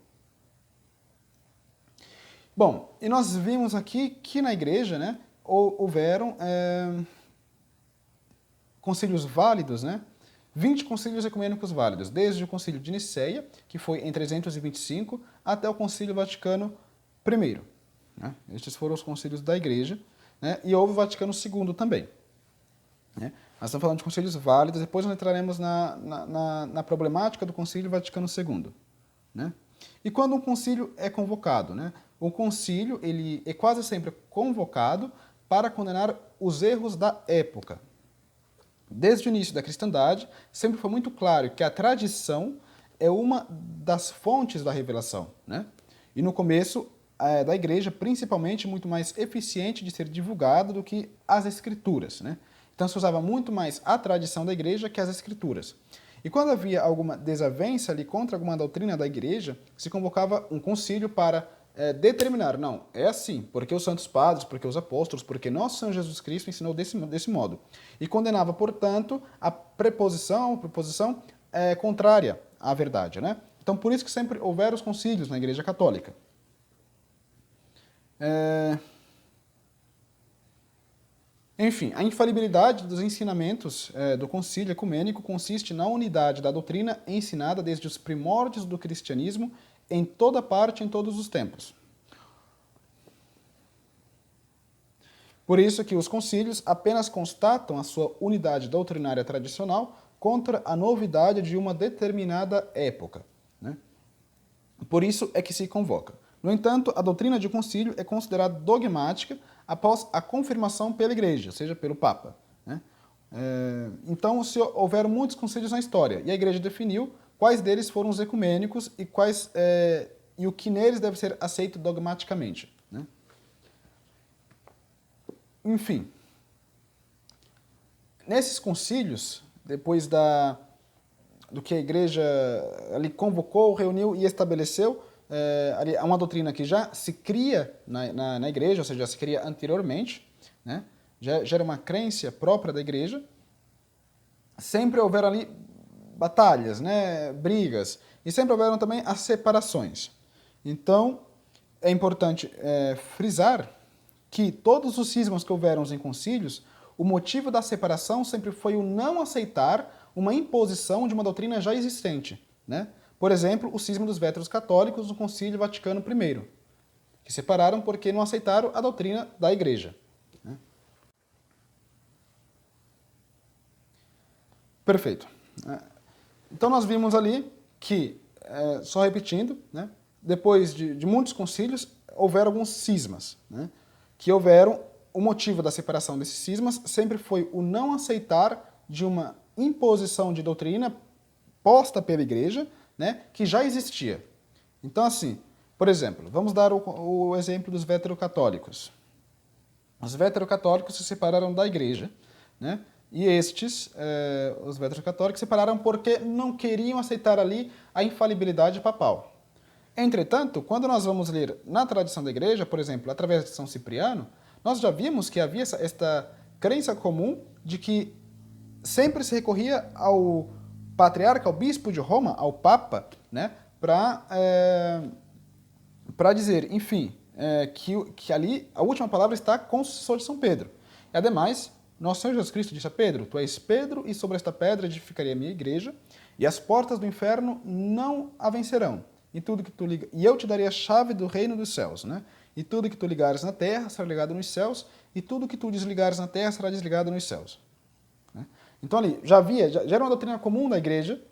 Bom, e nós vimos aqui que na igreja, né, houveram concílios válidos, né? 20 concílios ecumênicos válidos, desde o concílio de Nicéia, que foi em 325, até o concílio Vaticano I. Né? Estes foram os concílios da igreja, né? E houve o Vaticano II também. Né? Nós estamos falando de concílios válidos, depois nós entraremos na problemática do concílio Vaticano II. Né? E quando um concílio é convocado? Né? O concílio ele é quase sempre convocado para condenar os erros da época. Desde o início da cristandade, sempre foi muito claro que a tradição é uma das fontes da revelação. Né? E no começo da igreja, principalmente, muito mais eficiente de ser divulgado do que as escrituras. Né? Então se usava muito mais a tradição da igreja que as escrituras. E quando havia alguma desavença ali contra alguma doutrina da igreja, se convocava um concílio para determinar, não, é assim, porque os santos padres, porque os apóstolos, porque nosso Senhor Jesus Cristo ensinou desse modo. E condenava, portanto, a proposição contrária à verdade. Né? Então, por isso que sempre houveram os concílios na Igreja Católica. Enfim, a infalibilidade dos ensinamentos do concílio ecumênico consiste na unidade da doutrina ensinada desde os primórdios do cristianismo em toda parte, em todos os tempos. Por isso que os concílios apenas constatam a sua unidade doutrinária tradicional contra a novidade de uma determinada época. Né? Por isso é que se convoca. No entanto, a doutrina de concílio é considerada dogmática após a confirmação pela Igreja, ou seja, pelo Papa. Né? Então, houveram muitos concílios na história, e a Igreja definiu quais deles foram os ecumênicos e o que neles deve ser aceito dogmaticamente. Né? Enfim, nesses concílios, depois do que a Igreja ali convocou, reuniu e estabeleceu, ali, uma doutrina que já se cria na Igreja, ou seja, já se cria anteriormente, né? já era uma crença própria da Igreja, sempre houveram ali batalhas, né? Brigas, e sempre houveram também as separações. Então, é importante frisar que todos os cismas que houveram em concílios, o motivo da separação sempre foi o não aceitar uma imposição de uma doutrina já existente. Né? Por exemplo, o cisma dos véteros católicos no Concílio Vaticano I, que separaram porque não aceitaram a doutrina da Igreja. Né? Perfeito. Então nós vimos ali que, só repetindo, né, depois de muitos concílios, houveram alguns cismas, né, que houveram, o motivo da separação desses cismas sempre foi o não aceitar de uma imposição de doutrina posta pela Igreja, né, que já existia. Então, assim, por exemplo, vamos dar o exemplo dos veterocatólicos. Os veterocatólicos se separaram da Igreja, né, e os veterocatólicos se separaram porque não queriam aceitar ali a infalibilidade papal. Entretanto, quando nós vamos ler na tradição da Igreja, por exemplo, através de São Cipriano, nós já vimos que havia esta crença comum de que sempre se recorria ao patriarca, ao bispo de Roma, ao Papa, né, para dizer, enfim, que ali a última palavra está com o sucessor de São Pedro. E, ademais, nosso Senhor Jesus Cristo disse a Pedro, tu és Pedro, e sobre esta pedra edificarei a minha igreja, e as portas do inferno não a vencerão. E eu te darei a chave do reino dos céus. Né? E tudo que tu ligares na terra será ligado nos céus, e tudo que tu desligares na terra será desligado nos céus. Né? Então ali, já era uma doutrina comum da igreja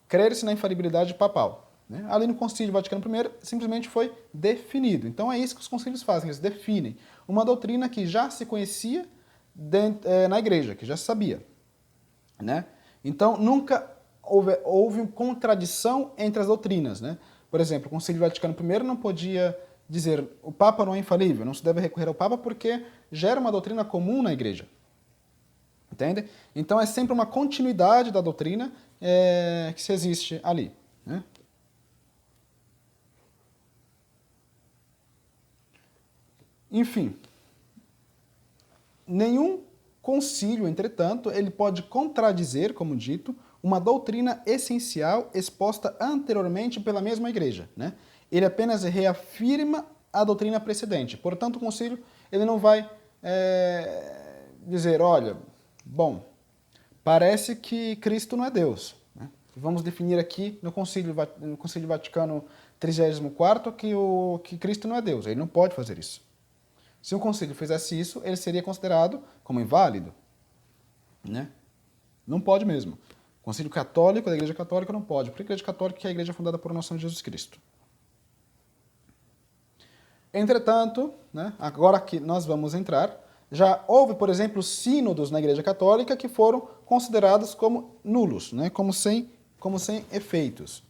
crer-se na infalibilidade papal. Né? Ali no Concílio Vaticano I simplesmente foi definido. Então é isso que os concílios fazem, eles definem uma doutrina que já se conhecia na igreja, que já se sabia. Né? Então nunca houve contradição entre as doutrinas. Né? Por exemplo, o Concílio Vaticano I não podia dizer o Papa não é infalível, não se deve recorrer ao Papa porque gera uma doutrina comum na igreja. Entende? Então é sempre uma continuidade da doutrina que se existe ali. Né? Enfim, nenhum concílio, entretanto, ele pode contradizer, como dito, uma doutrina essencial exposta anteriormente pela mesma igreja. Né? Ele apenas reafirma a doutrina precedente. Portanto, o concílio ele não vai dizer, olha, bom, parece que Cristo não é Deus. Né? Vamos definir aqui no Concílio Vaticano 34 que Cristo não é Deus. Ele não pode fazer isso. Se um concílio fizesse isso, ele seria considerado como inválido. Né? Não pode mesmo. O concílio católico, da Igreja Católica, não pode. Porque a Igreja Católica é a igreja fundada por nosso Senhor Jesus Cristo. Entretanto, né, agora que nós vamos entrar, já houve, por exemplo, sínodos na Igreja Católica que foram considerados como nulos, né, como sem efeitos.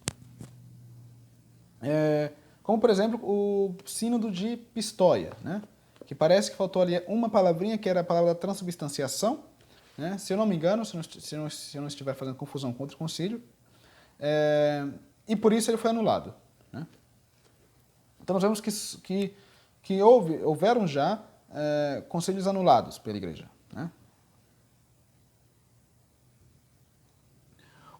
Como, por exemplo, o sínodo de Pistoia, né, que parece que faltou ali uma palavrinha, que era a palavra da transubstanciação, né, se eu não me engano, se eu não estiver fazendo confusão com outro concílio, e por isso ele foi anulado. Né. Então nós vemos que houveram já concílios anulados pela Igreja. Né?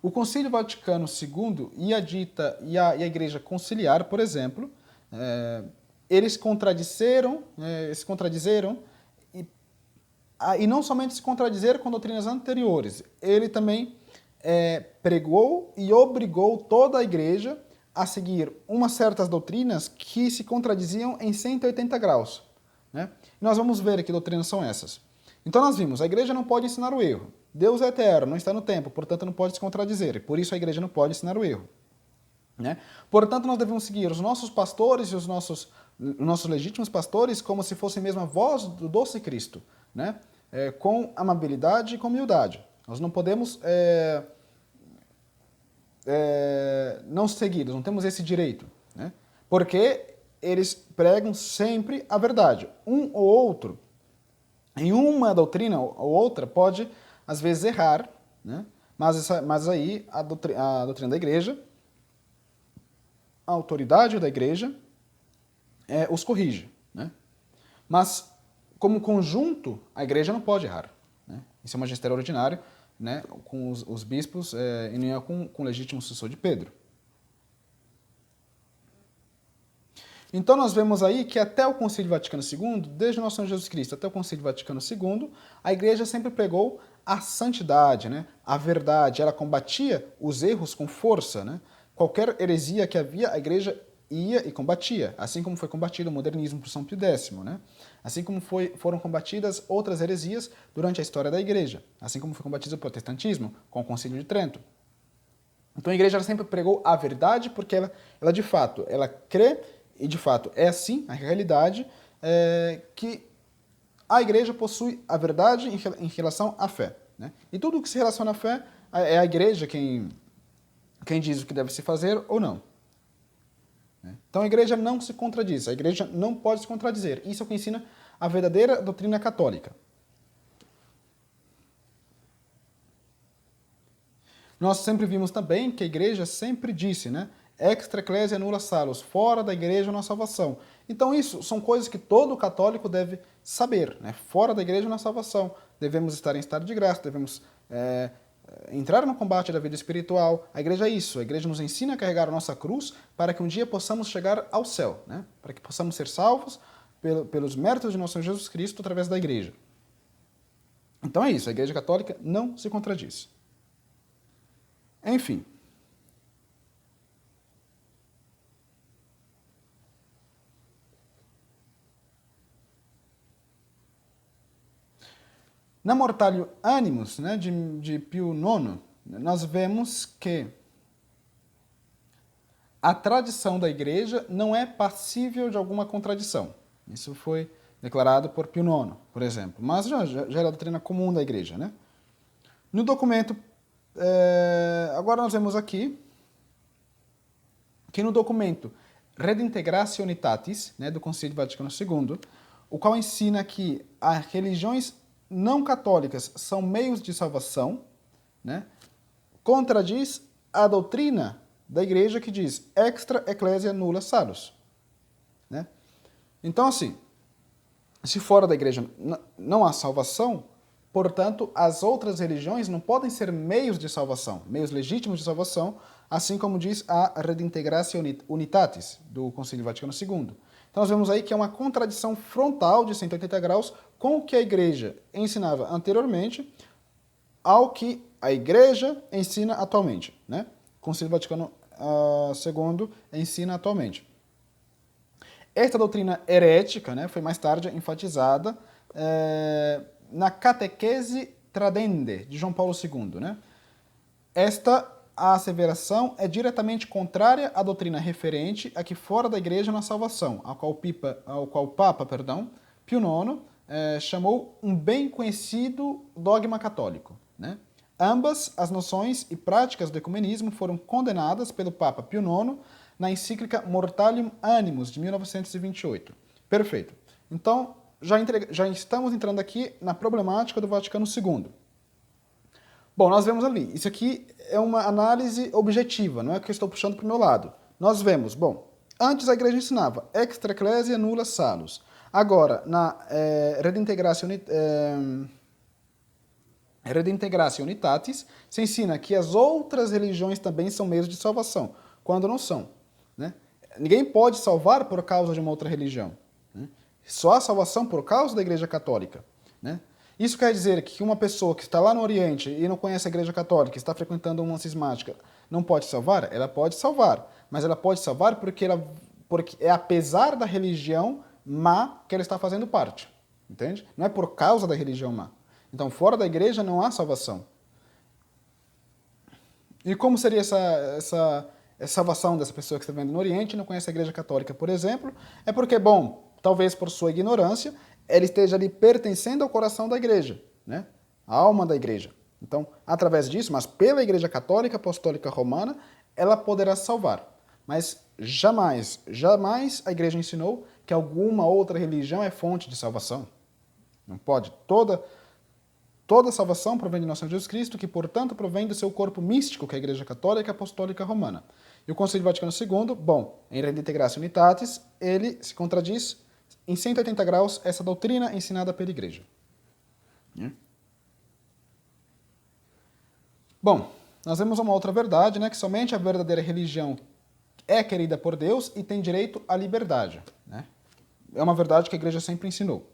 O Concílio Vaticano II e a Igreja Conciliar, por exemplo, eles se contradizeram e não somente se contradizeram com doutrinas anteriores, ele também pregou e obrigou toda a Igreja a seguir umas certas doutrinas que se contradiziam em 180 graus. Né? E nós vamos ver que doutrinas são essas. Então nós vimos, a igreja não pode ensinar o erro. Deus é eterno, não está no tempo, portanto não pode se contradizer. E por isso a igreja não pode ensinar o erro. Né? Portanto, nós devemos seguir os nossos pastores e os nossos legítimos pastores como se fossem mesmo a voz do doce Cristo. Né? Com amabilidade e com humildade. Nós não podemos não seguir, não temos esse direito. Né? Porque eles pregam sempre a verdade. Um ou outro, em uma doutrina ou outra, pode, às vezes, errar, né? Mas aí a doutrina da igreja, a autoridade da igreja, os corrige. Né? Mas, como conjunto, a igreja não pode errar. Né? Isso é um magistério ordinário, né? Com os bispos em união com o legítimo sucessor de Pedro. Então nós vemos aí que até o Concílio Vaticano II, desde o nosso Senhor Jesus Cristo até o Concílio Vaticano II, a igreja sempre pregou a santidade, né? A verdade. Ela combatia os erros com força. Né? Qualquer heresia que havia, a igreja ia e combatia, assim como foi combatido o modernismo por São Pio X, né? Assim como foram combatidas outras heresias durante a história da igreja, assim como foi combatido o protestantismo com o Concílio de Trento. Então a igreja sempre pregou a verdade porque ela de fato, ela crê. E, de fato, é assim a realidade que a igreja possui a verdade em relação à fé. Né? E tudo o que se relaciona à fé é a igreja quem diz o que deve se fazer ou não. Então a igreja não se contradiz, a igreja não pode se contradizer. Isso é o que ensina a verdadeira doutrina católica. Nós sempre vimos também que a igreja sempre disse, né? Extra ecclesia nulla salus, fora da igreja não há salvação. Então isso são coisas que todo católico deve saber, né? Fora da igreja não há salvação. Devemos estar em estado de graça, devemos entrar no combate da vida espiritual. A igreja é isso, a igreja nos ensina a carregar a nossa cruz para que um dia possamos chegar ao céu, né? Para que possamos ser salvos pelos méritos de nosso Senhor Jesus Cristo através da igreja. Então é isso, a igreja católica não se contradiz. Enfim. Na Mortalio Animus, né, de Pio IX, nós vemos que a tradição da igreja não é passível de alguma contradição. Isso foi declarado por Pio IX, por exemplo. Mas já era a doutrina comum da igreja. Né? No documento, agora nós vemos aqui que no documento Redintegratio Unitatis, né, do Concílio Vaticano II, o qual ensina que as religiões não católicas são meios de salvação, né, contradiz a doutrina da igreja que diz extra ecclesia nulla salus, né? Então, assim, se fora da igreja não há salvação, portanto, as outras religiões não podem ser meios de salvação, meios legítimos de salvação, assim como diz a Redintegratio Unitatis, do Concílio Vaticano II. Então, nós vemos aí que é uma contradição frontal de 180 graus com o que a igreja ensinava anteriormente ao que a igreja ensina atualmente, né? O Concílio Vaticano II ensina atualmente. Esta doutrina herética, né, foi mais tarde enfatizada na Catequese Tradende, de João Paulo II. Né? Esta asseveração é diretamente contrária à doutrina referente a que fora da igreja na salvação, ao qual o Papa Pio IX chamou um bem conhecido dogma católico. Né? Ambas as noções e práticas do ecumenismo foram condenadas pelo Papa Pio IX na encíclica Mortalium Animus, de 1928. Perfeito. Então, já estamos entrando aqui na problemática do Vaticano II. Bom, nós vemos ali, isso aqui é uma análise objetiva, não é que eu estou puxando para o meu lado. Nós vemos, bom, antes a igreja ensinava extra ecclesia nulla salus. Agora, na Redintegratio Unitatis, se ensina que as outras religiões também são meios de salvação, quando não são. Né? Ninguém pode salvar por causa de uma outra religião. Né? Só há salvação por causa da Igreja Católica. Né? Isso quer dizer que uma pessoa que está lá no Oriente e não conhece a Igreja Católica, está frequentando uma cismática, não pode salvar? Ela pode salvar. Mas ela pode salvar porque é apesar da religião má que ela está fazendo parte. Entende? Não é por causa da religião má. Então, fora da igreja não há salvação. E como seria essa salvação dessa pessoa que está vivendo no Oriente e não conhece a Igreja Católica, por exemplo? É porque, bom, talvez por sua ignorância, ela esteja ali pertencendo ao coração da igreja, né? A alma da igreja. Então, através disso, mas pela Igreja Católica Apostólica Romana, ela poderá salvar. Mas jamais, jamais a igreja ensinou que alguma outra religião é fonte de salvação. Não pode. Toda salvação provém de nosso Senhor Jesus Cristo, que, portanto, provém do seu corpo místico, que é a Igreja Católica Apostólica Romana. E o Concílio Vaticano II, bom, em Redintegratio Unitatis, ele se contradiz em 180 graus essa doutrina ensinada pela Igreja. Bom, nós vemos uma outra verdade, né, que somente a verdadeira religião é querida por Deus e tem direito à liberdade. Né? É uma verdade que a Igreja sempre ensinou.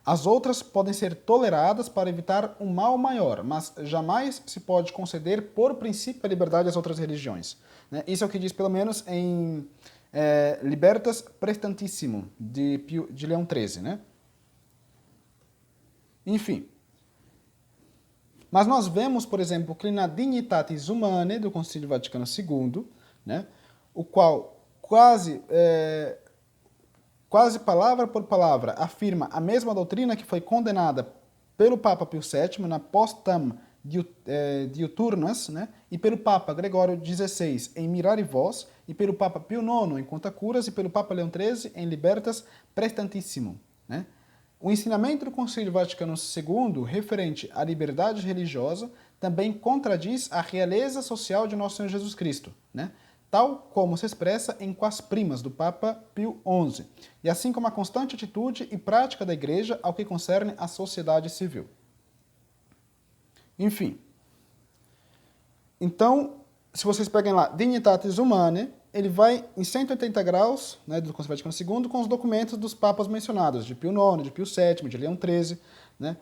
As outras podem ser toleradas para evitar um mal maior, mas jamais se pode conceder por princípio a liberdade às outras religiões. Né? Isso é o que diz, pelo menos, em Libertas Praestantissimum, de Leão XIII. Né? Enfim. Mas nós vemos, por exemplo, que na Dignitatis Humanae, do Concílio Vaticano II, né, o qual quase palavra por palavra afirma a mesma doutrina que foi condenada pelo Papa Pio VII na Postam Diuturnas, né, e pelo Papa Gregório XVI em Mirare Vos, e pelo Papa Pio IX em Conta Curas, e pelo Papa Leão XIII em Libertas Praestantissimum. Né? O ensinamento do Concílio Vaticano II, referente à liberdade religiosa, também contradiz a realeza social de nosso Senhor Jesus Cristo, né? Tal como se expressa em Quas Primas, do Papa Pio XI, e assim como a constante atitude e prática da Igreja ao que concerne a sociedade civil. Enfim. Então, se vocês peguem lá, Dignitatis Humanae, ele vai em 180 graus, né, do Concílio Vaticano II, com os documentos dos papas mencionados, de Pio IX, de Pio VII, de Leão XIII, né,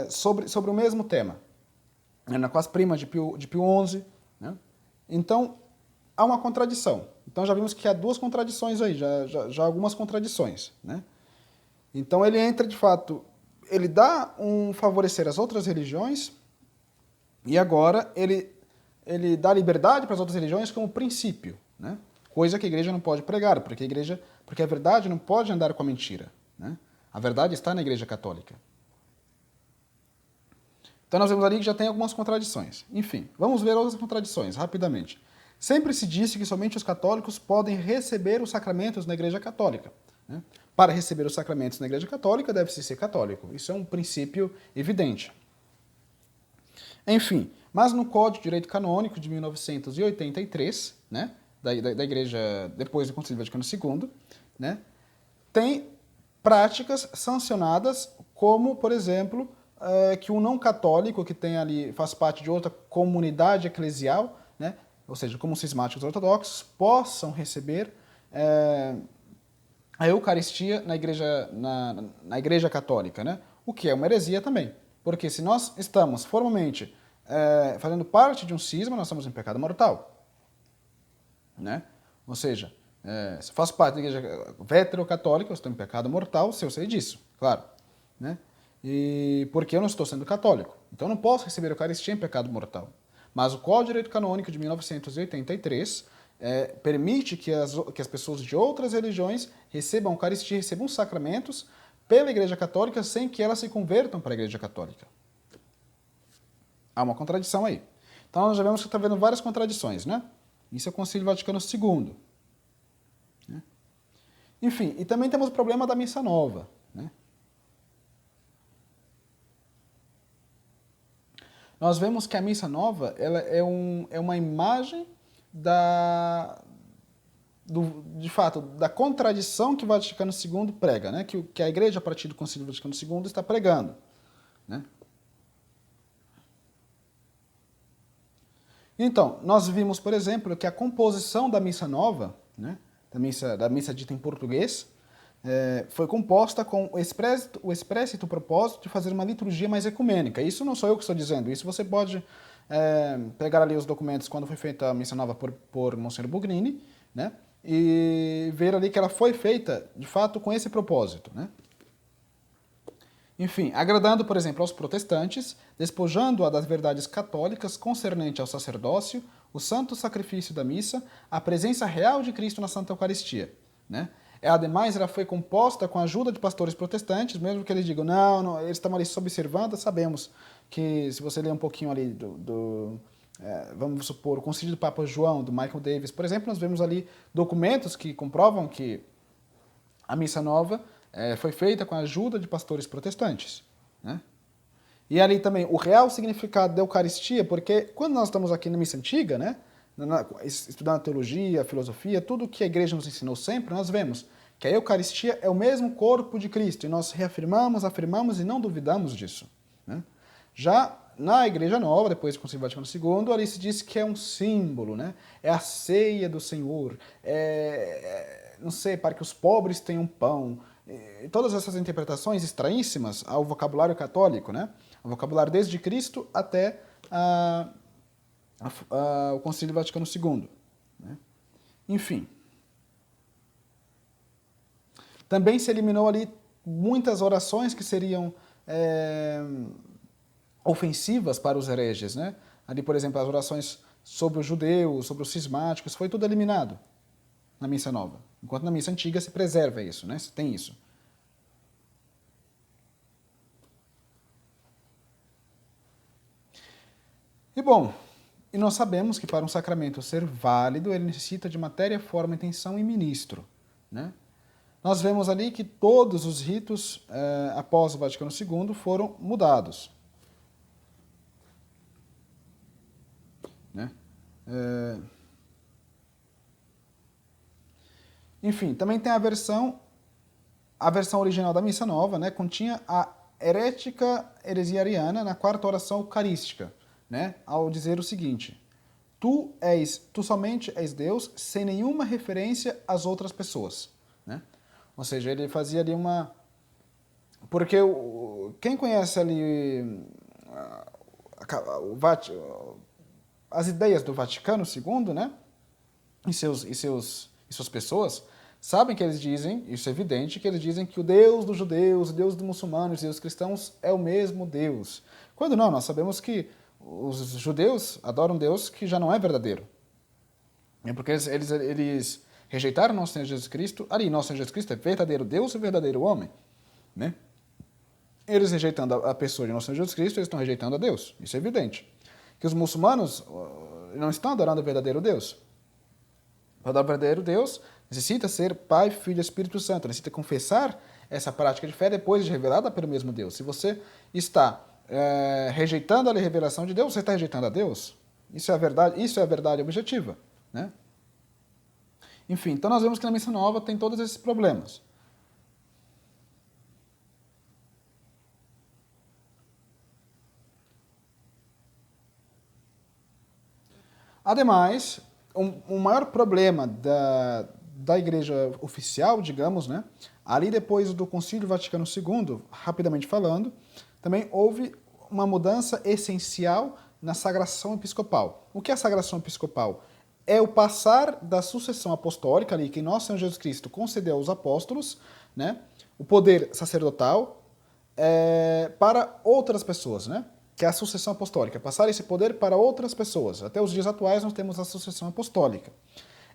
sobre o mesmo tema. Na Quas Primas, de Pio XI. Né? Então, há uma contradição. Então já vimos que há duas contradições aí, já algumas contradições. Né? Então ele entra, de fato, ele dá um favorecer às outras religiões e agora ele dá liberdade para as outras religiões como princípio. Né? Coisa que a igreja não pode pregar, porque a verdade não pode andar com a mentira. Né? A verdade está na Igreja Católica. Então nós vemos ali que já tem algumas contradições. Enfim, vamos ver outras contradições, rapidamente. Sempre se disse que somente os católicos podem receber os sacramentos na Igreja Católica, né? Para receber os sacramentos na Igreja Católica, deve-se ser católico. Isso é um princípio evidente. Enfim, mas no Código de Direito Canônico de 1983, né, da Igreja, depois do Concílio Vaticano II, né, tem práticas sancionadas, como, por exemplo, que um não católico que tem ali, faz parte de outra comunidade eclesial, né, ou seja, como os cismáticos ortodoxos, possam receber a Eucaristia na igreja Católica, né? O que é uma heresia também. Porque se nós estamos formalmente fazendo parte de um cisma, nós estamos em pecado mortal. Né? Ou seja, se eu faço parte da igreja veterocatólica, eu estou em pecado mortal, se eu sei disso, claro. Né? E porque eu não estou sendo católico. Então eu não posso receber a Eucaristia em pecado mortal. Mas o Código de Direito Canônico de 1983 permite que as pessoas de outras religiões recebam a Eucaristia, recebam os sacramentos pela Igreja Católica sem que elas se convertam para a Igreja Católica. Há uma contradição aí. Então nós já vemos que está havendo várias contradições, né? Isso é o Concílio Vaticano II. Né? Enfim, e também temos o problema da Missa Nova. Né? Nós vemos que a Missa Nova ela é uma imagem de fato, da contradição que o Vaticano II prega, né? que a Igreja, a partir do Concílio Vaticano II, está pregando. Né? Então, nós vimos, por exemplo, que a composição da Missa Nova, né? da missa dita em português, foi composta com o explícito propósito de fazer uma liturgia mais ecumênica. Isso não sou eu que estou dizendo, isso você pode pegar ali os documentos quando foi feita a Missa Nova por Monsenhor Bugrini, né? E ver ali que ela foi feita, de fato, com esse propósito. Né? Enfim, agradando, por exemplo, aos protestantes, despojando-a das verdades católicas concernente ao sacerdócio, o santo sacrifício da missa, a presença real de Cristo na Santa Eucaristia. Né? Ademais, ela foi composta com a ajuda de pastores protestantes, mesmo que eles digam, não, eles estão ali sob servanda, sabemos que, se você ler um pouquinho ali vamos supor, o Concílio do Papa João, do Michael Davis, por exemplo, nós vemos ali documentos que comprovam que a Missa Nova foi feita com a ajuda de pastores protestantes. Né? E ali também o real significado da Eucaristia, porque quando nós estamos aqui na Missa Antiga, né, estudando a teologia, a filosofia, tudo que a Igreja nos ensinou sempre, nós vemos que a Eucaristia é o mesmo corpo de Cristo, e nós reafirmamos, afirmamos e não duvidamos disso. Né? Já na Igreja Nova, depois do Concílio Vaticano II, ali se diz que é um símbolo, né? É a ceia do Senhor, não sei, para que os pobres tenham pão. E todas essas interpretações estranhíssimas ao vocabulário católico, né? Ao vocabulário desde Cristo até o Concílio Vaticano II. Né? Enfim. Também se eliminou ali muitas orações que seriam ofensivas para os hereges, né? Ali, por exemplo, as orações sobre os judeus, sobre os cismáticos, foi tudo eliminado na Missa Nova. Enquanto na Missa Antiga se preserva isso, né? Se tem isso. E bom, e nós sabemos que para um sacramento ser válido, ele necessita de matéria, forma, intenção e ministro, né? Nós vemos ali que todos os ritos após o Vaticano II foram mudados. Né? Enfim, também tem a versão original da Missa Nova, né? Continha a herética heresia ariana na quarta oração eucarística, né? Ao dizer o seguinte: tu somente és Deus, sem nenhuma referência às outras pessoas. Né? Ou seja, ele fazia ali uma... Porque quem conhece ali as ideias do Vaticano II, né? E suas pessoas, sabem que eles dizem, isso é evidente, que eles dizem que o Deus dos judeus, o Deus dos muçulmanos e os cristãos é o mesmo Deus. Quando não, nós sabemos que os judeus adoram um Deus que já não é verdadeiro. É porque eles rejeitaram nosso Senhor Jesus Cristo. Ali, nosso Senhor Jesus Cristo é verdadeiro Deus e verdadeiro homem. Né? Eles rejeitando a pessoa de nosso Senhor Jesus Cristo, eles estão rejeitando a Deus. Isso é evidente. Que os muçulmanos não estão adorando o verdadeiro Deus. Para adorar o verdadeiro Deus, necessita ser Pai, Filho e Espírito Santo. Necessita confessar essa prática de fé depois de revelada pelo mesmo Deus. Se você está rejeitando a revelação de Deus, você está rejeitando a Deus. Isso é a verdade objetiva, né? Enfim, então nós vemos que na Missa Nova tem todos esses problemas. Ademais, o maior problema da Igreja oficial, digamos, né, ali depois do Concílio Vaticano II, rapidamente falando, também houve uma mudança essencial na sagração episcopal. O que é a sagração episcopal? É o passar da sucessão apostólica, ali, que nosso Senhor Jesus Cristo concedeu aos apóstolos, né, o poder sacerdotal, para outras pessoas, né? Que é a sucessão apostólica, passar esse poder para outras pessoas. Até os dias atuais nós temos a sucessão apostólica.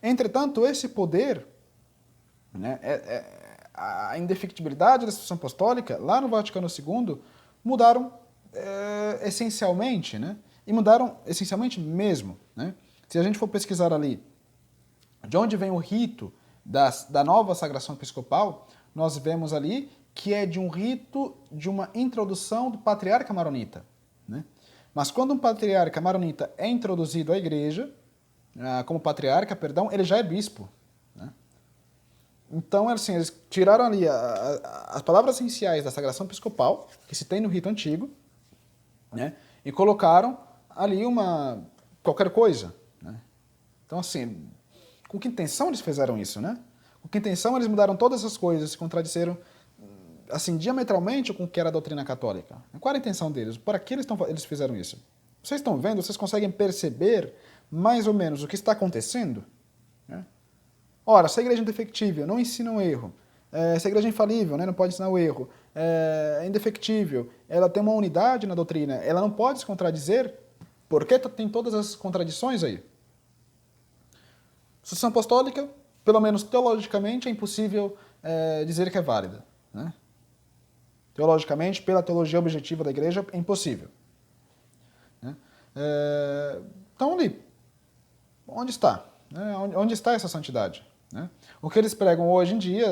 Entretanto, esse poder, né, a indefectibilidade da sucessão apostólica, lá no Vaticano II, mudaram essencialmente, né? E mudaram essencialmente mesmo, né? Se a gente for pesquisar ali de onde vem o rito da nova sagração episcopal, nós vemos ali que é de um rito de uma introdução do patriarca maronita, né? Mas quando um patriarca maronita é introduzido à igreja, como patriarca, perdão, ele já é bispo, né? Então, assim, eles tiraram ali as palavras essenciais da sagração episcopal, que se tem no rito antigo, né? E colocaram ali qualquer coisa, né? Então, assim, com que intenção eles fizeram isso, né? Com que intenção eles mudaram todas essas coisas, se contradisseram assim, diametralmente com o que era a doutrina católica. Qual era a intenção deles? Por que eles fizeram isso? Vocês estão vendo? Vocês conseguem perceber mais ou menos o que está acontecendo? Né? Ora, se a igreja é indefectível, não ensina o erro. Se a igreja é infalível, né, não pode ensinar o erro. É indefectível, ela tem uma unidade na doutrina, ela não pode se contradizer. Por que tem todas essas contradições aí? Sucessão apostólica, pelo menos teologicamente, é impossível dizer que é válida, né? Teologicamente, pela teologia objetiva da igreja, é impossível, né? Então, ali, onde está? Né? Onde está essa santidade? Né? O que eles pregam hoje em dia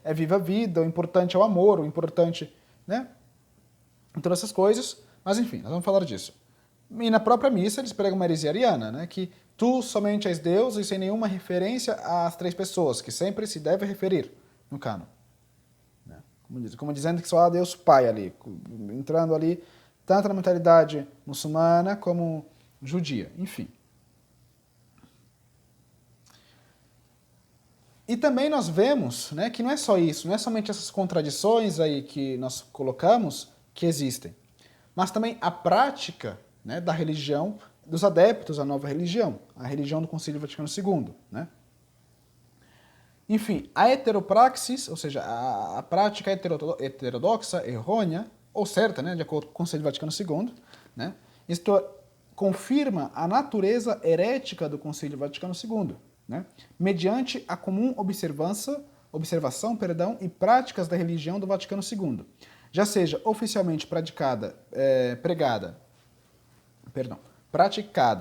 é viva a vida, o importante é o amor, o importante, né? Todas essas coisas, mas enfim, nós vamos falar disso. E na própria missa eles pregam uma heresia ariana, né? Que tu somente és Deus e sem nenhuma referência às três pessoas, que sempre se deve referir no cânon. Como dizendo que só há Deus Pai ali, entrando ali tanto na mentalidade muçulmana como judia, enfim. E também nós vemos, né, que não é só isso, não é somente essas contradições aí que nós colocamos que existem, mas também a prática, né, da religião, dos adeptos à nova religião, a religião do Concílio Vaticano II, né? Enfim, a heteropraxis, ou seja, a prática heterodoxa, errônea, ou certa, né, de acordo com o Concílio Vaticano II, né, isto confirma a natureza herética do Concílio Vaticano II, né, mediante a comum observação, e práticas da religião do Vaticano II, já seja oficialmente praticada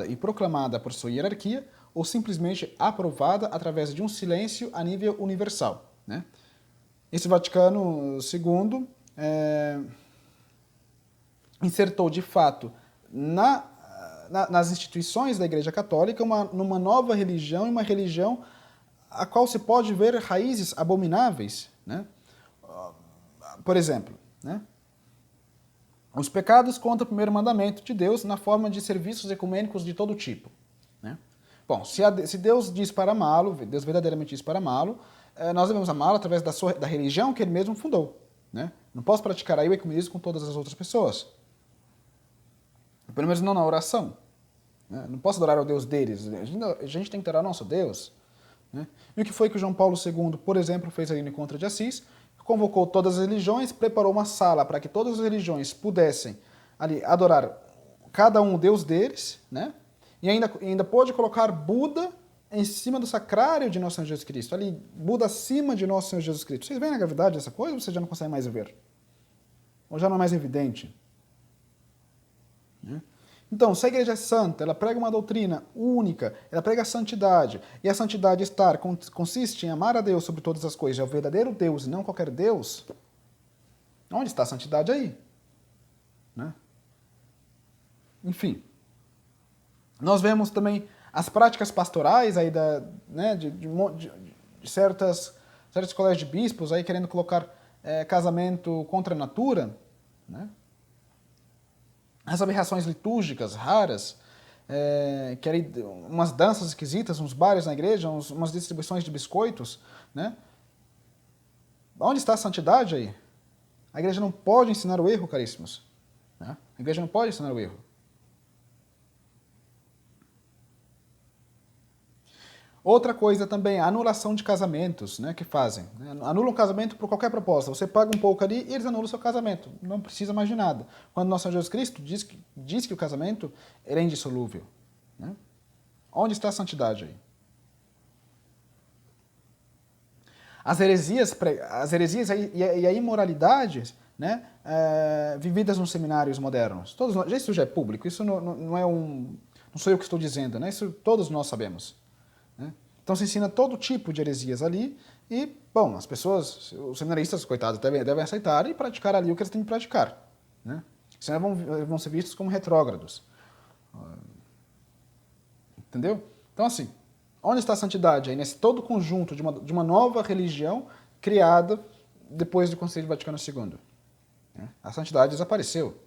e proclamada por sua hierarquia, ou simplesmente aprovada através de um silêncio a nível universal, né? Esse Vaticano II insertou, de fato, nas instituições da Igreja Católica numa nova religião, e uma religião a qual se pode ver raízes abomináveis, né? Por exemplo, né, os pecados contra o primeiro mandamento de Deus na forma de serviços ecumênicos de todo tipo, né? Bom, se Deus diz para amá-lo, Deus verdadeiramente diz para amá-lo, nós devemos amá-lo através da religião que ele mesmo fundou, né? Não posso praticar aí o ecumenismo com todas as outras pessoas. Pelo menos não na oração, né? Não posso adorar o Deus deles. A gente tem que adorar o nosso Deus, né? E o que foi que o João Paulo II, por exemplo, fez ali no Encontro de Assis? Convocou todas as religiões, preparou uma sala para que todas as religiões pudessem ali adorar cada um o Deus deles, né? E ainda pôde colocar Buda em cima do sacrário de Nosso Senhor Jesus Cristo. Ali, Buda acima de Nosso Senhor Jesus Cristo. Vocês veem a gravidade dessa coisa ou vocês já não conseguem mais ver? Ou já não é mais evidente? Né? Então, se a igreja é santa, ela prega uma doutrina única, ela prega a santidade, e a santidade consiste em amar a Deus sobre todas as coisas, é o verdadeiro Deus e não qualquer Deus, onde está a santidade aí? Né? Enfim, nós vemos também as práticas pastorais aí de certos colégios de bispos aí querendo colocar casamento contra a natura, né? As aberrações litúrgicas raras, que aí, umas danças esquisitas, uns bares na igreja, umas distribuições de biscoitos, né? Onde está a santidade aí? A igreja não pode ensinar o erro, caríssimos. Né? A igreja não pode ensinar o erro. Outra coisa também, a anulação de casamentos, né, que fazem. Né? Anulam o casamento por qualquer proposta. Você paga um pouco ali e eles anulam o seu casamento. Não precisa mais de nada. Quando nosso Senhor Jesus Cristo diz que o casamento é indissolúvel. Né? Onde está a santidade aí? As heresias e a imoralidade, né, vividas nos seminários modernos. Isso já é público, isso não é não sou eu que estou dizendo, né? Isso todos nós sabemos. Né? Então se ensina todo tipo de heresias ali e, bom, as pessoas, os seminaristas, coitados, devem aceitar e praticar ali o que eles têm que praticar. Né? Senão vão ser vistos como retrógrados. Entendeu? Então assim, onde está a santidade aí nesse todo conjunto de uma nova religião criada depois do Concílio Vaticano II? A santidade desapareceu.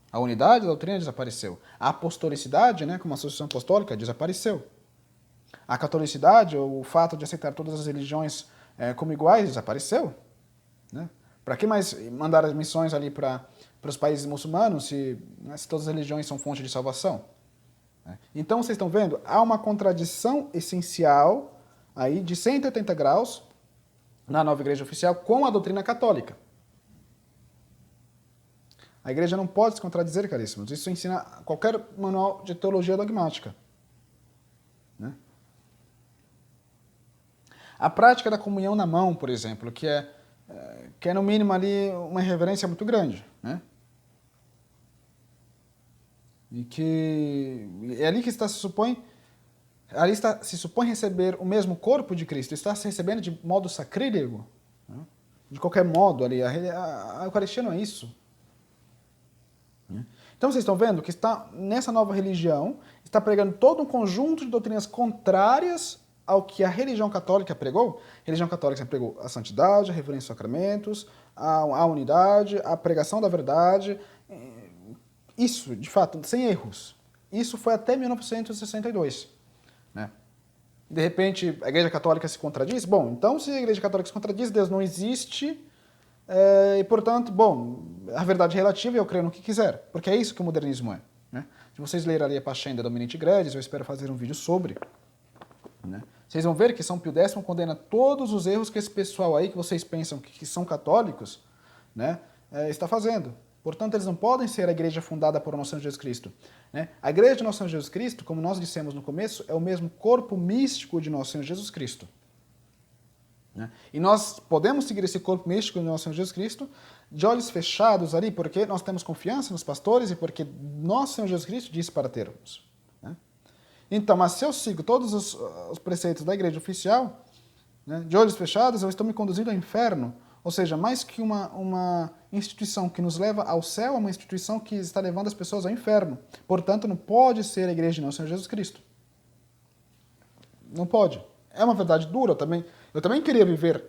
A unidade da doutrina desapareceu. A apostolicidade, né, como a associação apostólica, desapareceu. A catolicidade, o fato de aceitar todas as religiões como iguais, desapareceu. Né? Para que mais mandar as missões ali para os países muçulmanos se todas as religiões são fonte de salvação? Então, vocês estão vendo? Há uma contradição essencial aí de 180 graus na nova igreja oficial com a doutrina católica. A igreja não pode se contradizer, caríssimos. Isso ensina qualquer manual de teologia dogmática. Né? A prática da comunhão na mão, por exemplo, que é no mínimo ali uma irreverência muito grande. Né? E que é ali que se supõe receber o mesmo corpo de Cristo, está se recebendo de modo sacrílego, né? De qualquer modo ali, a Eucaristia não é isso. Né? Então vocês estão vendo que está nessa nova religião, está pregando todo um conjunto de doutrinas contrárias ao que a religião católica pregou. A religião católica pregou a santidade, a reverência aos sacramentos, a unidade, a pregação da verdade. Isso, de fato, sem erros. Isso foi até 1962. Né? De repente, a Igreja Católica se contradiz? Bom, então se a Igreja Católica se contradiz, Deus não existe, e portanto, bom, a verdade é relativa e eu creio no que quiser, porque é isso que o modernismo é. Né? Se vocês lerem ali a Pascenda Dominici Gredis, eu espero fazer um vídeo sobre, né? Vocês vão ver que São Pio X condena todos os erros que esse pessoal aí, que vocês pensam que são católicos, né, está fazendo. Portanto, eles não podem ser a igreja fundada por nosso Senhor Jesus Cristo. Né? A igreja de nosso Senhor Jesus Cristo, como nós dissemos no começo, é o mesmo corpo místico de nosso Senhor Jesus Cristo. Né? E nós podemos seguir esse corpo místico de nosso Senhor Jesus Cristo de olhos fechados ali, porque nós temos confiança nos pastores e porque nosso Senhor Jesus Cristo disse para termos. Né? Então, mas se eu sigo todos os preceitos da igreja oficial, né, de olhos fechados, eu estou me conduzindo ao inferno. Ou seja, mais que uma instituição que nos leva ao céu, é uma instituição que está levando as pessoas ao inferno. Portanto, não pode ser a igreja de nosso Senhor Jesus Cristo. Não pode. É uma verdade dura também. Eu também queria viver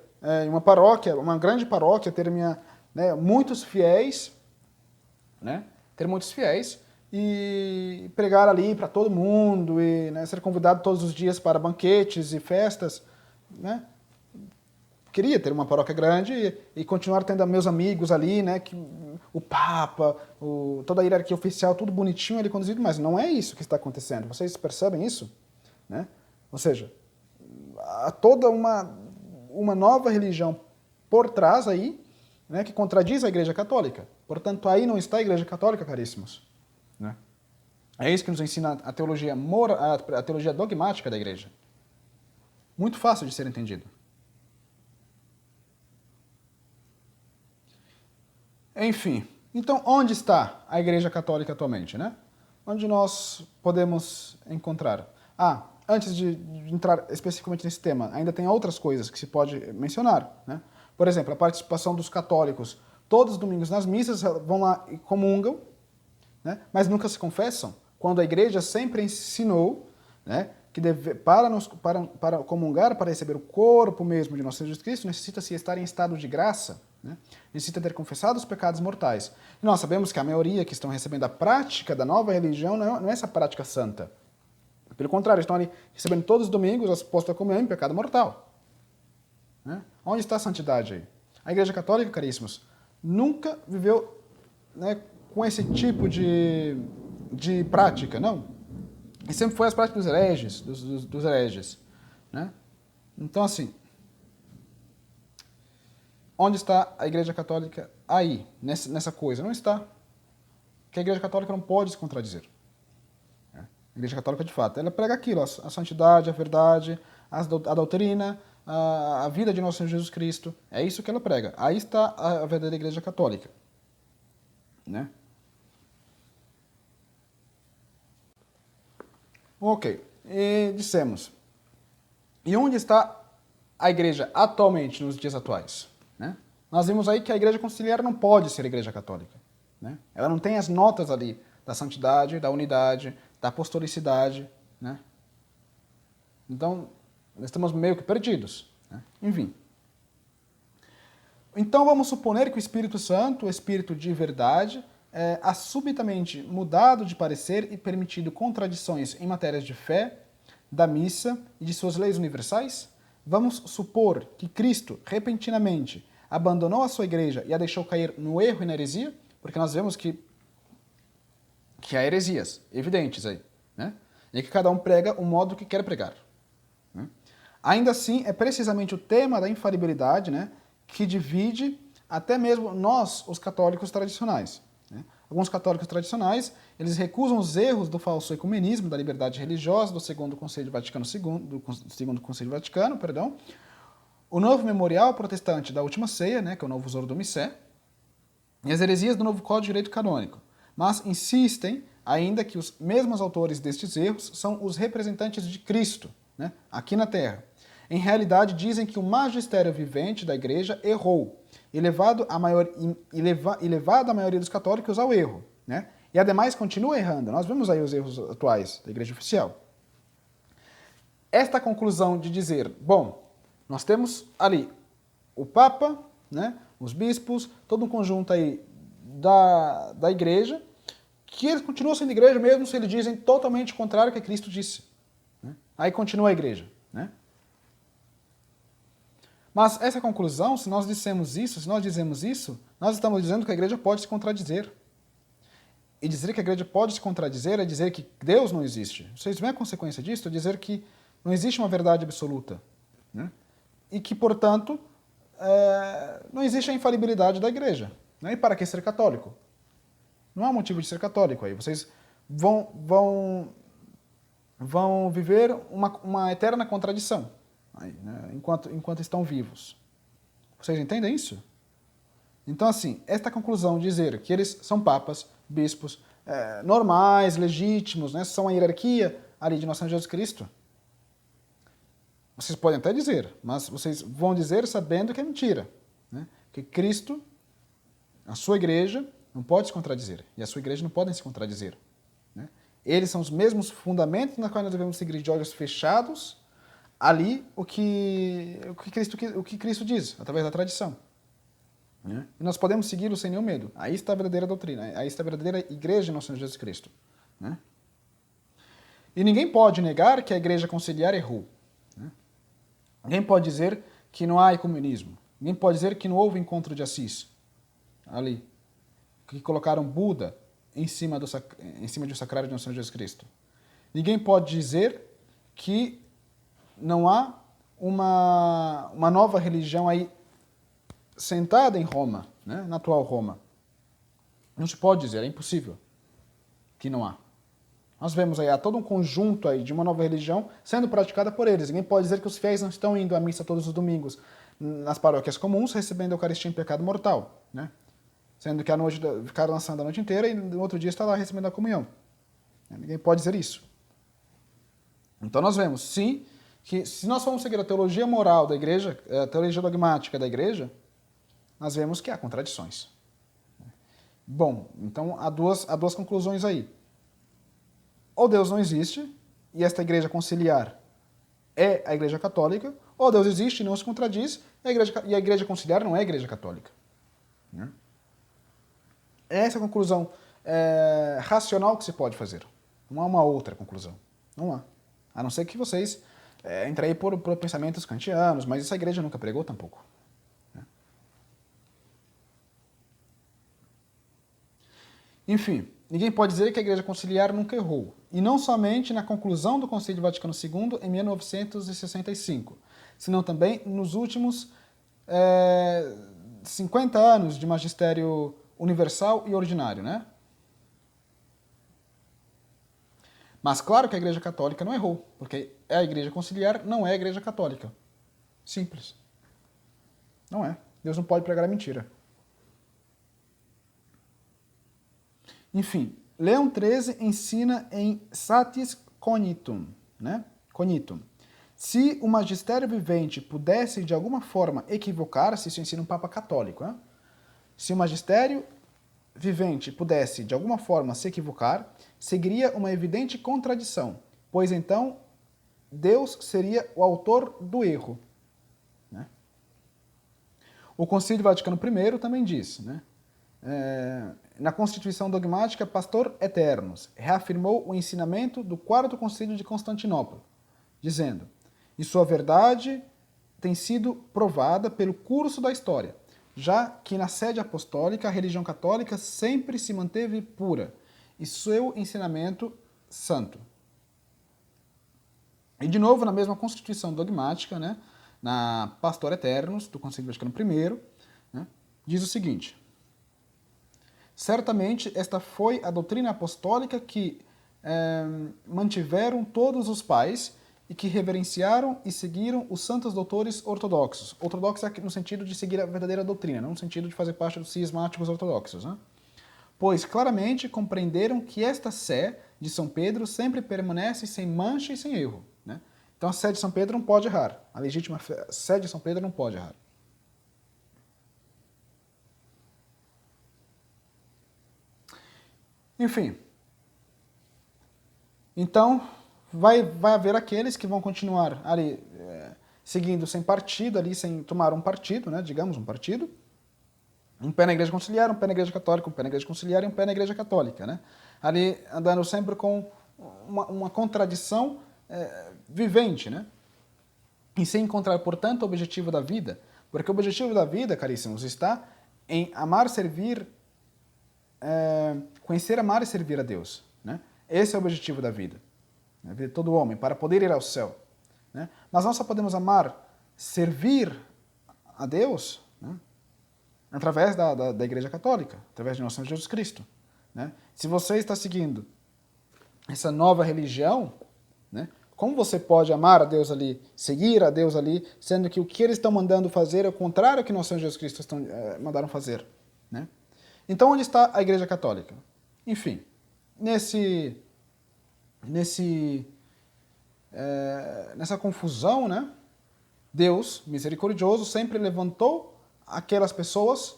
em uma paróquia, uma grande paróquia, ter muitos fiéis, né, ter muitos fiéis e pregar ali para todo mundo e, né, ser convidado todos os dias para banquetes e festas, né? Queria ter uma paróquia grande e continuar tendo meus amigos ali, né, o Papa, toda a hierarquia oficial, tudo bonitinho ali conduzido, mas não é isso que está acontecendo. Vocês percebem isso? Né? Ou seja, há toda uma nova religião por trás aí, né, que contradiz a Igreja Católica. Portanto, aí não está a Igreja Católica, caríssimos. Né? É isso que nos ensina a teologia dogmática da Igreja. Muito fácil de ser entendido. Enfim, então onde está a Igreja Católica atualmente, né? onde nós podemos encontrar? Antes de entrar especificamente nesse tema, ainda tem outras coisas que se pode mencionar, né? Por exemplo, a participação dos católicos. Todos os domingos nas missas vão lá e comungam, né? Mas nunca se confessam, quando a igreja sempre ensinou, né, que para comungar, para receber o corpo mesmo de nosso Senhor Jesus Cristo, necessita-se estar em estado de graça, né? Necessita ter confessado os pecados mortais. E nós sabemos que a maioria que estão recebendo a prática da nova religião não é essa prática santa. Pelo contrário, estão ali recebendo todos os domingos a suposta comunhão em pecado mortal. Né? Onde está a santidade aí? A Igreja Católica, caríssimos, nunca viveu, né, com esse tipo de prática, não. E sempre foi as práticas dos hereges, dos hereges. Né? Então, assim, onde está a Igreja Católica aí, nessa coisa? Não está. Porque a Igreja Católica não pode se contradizer. A Igreja Católica, de fato, ela prega aquilo, a santidade, a verdade, a doutrina, a vida de nosso Senhor Jesus Cristo. É isso que ela prega. Aí está a verdadeira Igreja Católica. Né? Ok, e dissemos. E onde está a igreja atualmente, nos dias atuais? Né? Nós vimos aí que a igreja conciliar não pode ser a igreja católica. Né? Ela não tem as notas ali da santidade, da unidade, da apostolicidade. Né? Então, nós estamos meio que perdidos. Né? Enfim. Então, vamos suponer que o Espírito Santo, o Espírito de verdade, ha subitamente mudado de parecer e permitido contradições em matérias de fé, da missa e de suas leis universais? Vamos supor que Cristo, repentinamente, abandonou a sua igreja e a deixou cair no erro e na heresia? Porque nós vemos que há heresias evidentes aí, né? E que cada um prega o modo que quer pregar. Né? Ainda assim, é precisamente o tema da infalibilidade, né, que divide até mesmo nós, os católicos tradicionais. Né? Alguns católicos tradicionais, eles recusam os erros do falso ecumenismo, da liberdade religiosa, do segundo Conselho Vaticano II, do segundo Conselho Vaticano, perdão, o novo memorial protestante da Última Ceia, né, que é o novo Uso do Missé, e as heresias do novo Código de Direito Canônico, mas insistem ainda que os mesmos autores destes erros são os representantes de Cristo, né, aqui na Terra. Em realidade, dizem que o magistério vivente da Igreja errou, e levado a maioria dos católicos ao erro. Né? E ademais continua errando. Nós vemos aí os erros atuais da Igreja Oficial. Esta conclusão de dizer, bom, nós temos ali o Papa, né, os bispos, todo um conjunto aí da Igreja, que eles continuam sendo igreja mesmo se eles dizem totalmente o contrário do que Cristo disse. Né? Aí continua a Igreja. Né? Mas essa conclusão, se nós dizemos isso, nós estamos dizendo que a igreja pode se contradizer. E dizer que a igreja pode se contradizer é dizer que Deus não existe. Vocês veem a consequência disso? É dizer que não existe uma verdade absoluta. Né? E que, portanto, não existe a infalibilidade da igreja. Né? E para que ser católico? Não há motivo de ser católico aí. Vocês vão viver uma eterna contradição. Aí, né, enquanto estão vivos. Vocês entendem isso? Então, assim, esta conclusão de dizer que eles são papas, bispos, normais, legítimos, né, são a hierarquia ali de nosso Senhor Jesus Cristo, vocês podem até dizer, mas vocês vão dizer sabendo que é mentira. Né? Que Cristo, a sua igreja, não pode se contradizer. E a sua igreja não podem se contradizer. Né? Eles são os mesmos fundamentos na qual nós devemos seguir de olhos fechados, ali o que Cristo diz, através da tradição. Né? E nós podemos segui-lo sem nenhum medo. Aí está a verdadeira doutrina, aí está a verdadeira igreja de nosso Senhor Jesus Cristo. Né? E ninguém pode negar que a igreja conciliar errou. Né? Ninguém pode dizer que não há ecumenismo. Ninguém pode dizer que não houve encontro de Assis, ali, que colocaram Buda em cima do sacrário de nosso Senhor Jesus Cristo. Ninguém pode dizer que não há uma nova religião aí sentada em Roma, né, na atual Roma. Não se pode dizer, é impossível que não há. Nós vemos aí, há todo um conjunto aí de uma nova religião sendo praticada por eles. Ninguém pode dizer que os fiéis não estão indo à missa todos os domingos nas paróquias comuns, recebendo a Eucaristia em pecado mortal, né? Sendo que à noite ficaram dançando a noite inteira e no outro dia está lá recebendo a comunhão. Ninguém pode dizer isso. Então nós vemos, sim, que se nós formos seguir a teologia moral da igreja, a teologia dogmática da igreja, nós vemos que há contradições. Bom, então há duas conclusões aí. Ou Deus não existe, e esta igreja conciliar é a igreja católica, ou Deus existe e não se contradiz, e a igreja conciliar não é a igreja católica. Essa é a conclusão racional que se pode fazer. Não há uma outra conclusão. Não há. A não ser que vocês entrem aí por pensamentos kantianos, mas essa igreja nunca pregou tampouco. Enfim, ninguém pode dizer que a Igreja Conciliar nunca errou. E não somente na conclusão do Concílio Vaticano II em 1965, senão também nos últimos 50 anos de magistério universal e ordinário, né? Mas claro que a Igreja Católica não errou, porque a Igreja Conciliar não é a Igreja Católica. Simples. Não é. Deus não pode pregar a mentira. Enfim, Leão XIII ensina em Satis Cognitum, né? Cognitum. Se o magistério vivente pudesse de alguma forma equivocar-se, isso ensina um Papa católico, né? Se o magistério vivente pudesse de alguma forma se equivocar, seguiria uma evidente contradição, pois então Deus seria o autor do erro, né? O Concílio Vaticano I também diz, né? Na Constituição Dogmática Pastor Eternus, reafirmou o ensinamento do Quarto Concílio de Constantinopla, dizendo: e sua verdade tem sido provada pelo curso da história, já que na sede apostólica a religião católica sempre se manteve pura, e seu ensinamento santo. E de novo, na mesma Constituição Dogmática, né, na Pastor Eternus, do Concílio Vaticano I, né, diz o seguinte: certamente esta foi a doutrina apostólica que mantiveram todos os pais e que reverenciaram e seguiram os santos doutores ortodoxos. Ortodoxos aqui no sentido de seguir a verdadeira doutrina, não no sentido de fazer parte dos cismáticos ortodoxos, né? Pois claramente compreenderam que esta sé de São Pedro sempre permanece sem mancha e sem erro, né? Então a sé de São Pedro não pode errar. A legítima sé de São Pedro não pode errar. Enfim, então vai haver aqueles que vão continuar ali seguindo sem partido, ali sem tomar um partido, né, digamos um partido, um pé na Igreja Conciliar, um pé na Igreja Católica, um pé na Igreja Conciliar e um pé na Igreja Católica, né, ali andando sempre com uma contradição vivente, né, e sem encontrar, portanto, o objetivo da vida, porque o objetivo da vida, caríssimos, está em amar, servir, conhecer, amar e servir a Deus, né? Esse é o objetivo da vida, a vida de todo homem, para poder ir ao céu, né? Mas nós só podemos amar, servir a Deus, né, através da Igreja Católica, através de nosso Senhor Jesus Cristo, né? Se você está seguindo essa nova religião, né, como você pode amar a Deus ali, seguir a Deus ali, sendo que o que eles estão mandando fazer é o contrário do que nosso Senhor Jesus Cristo mandaram fazer, né? Então, onde está a Igreja Católica? Enfim, nessa confusão, né, Deus, misericordioso, sempre levantou aquelas pessoas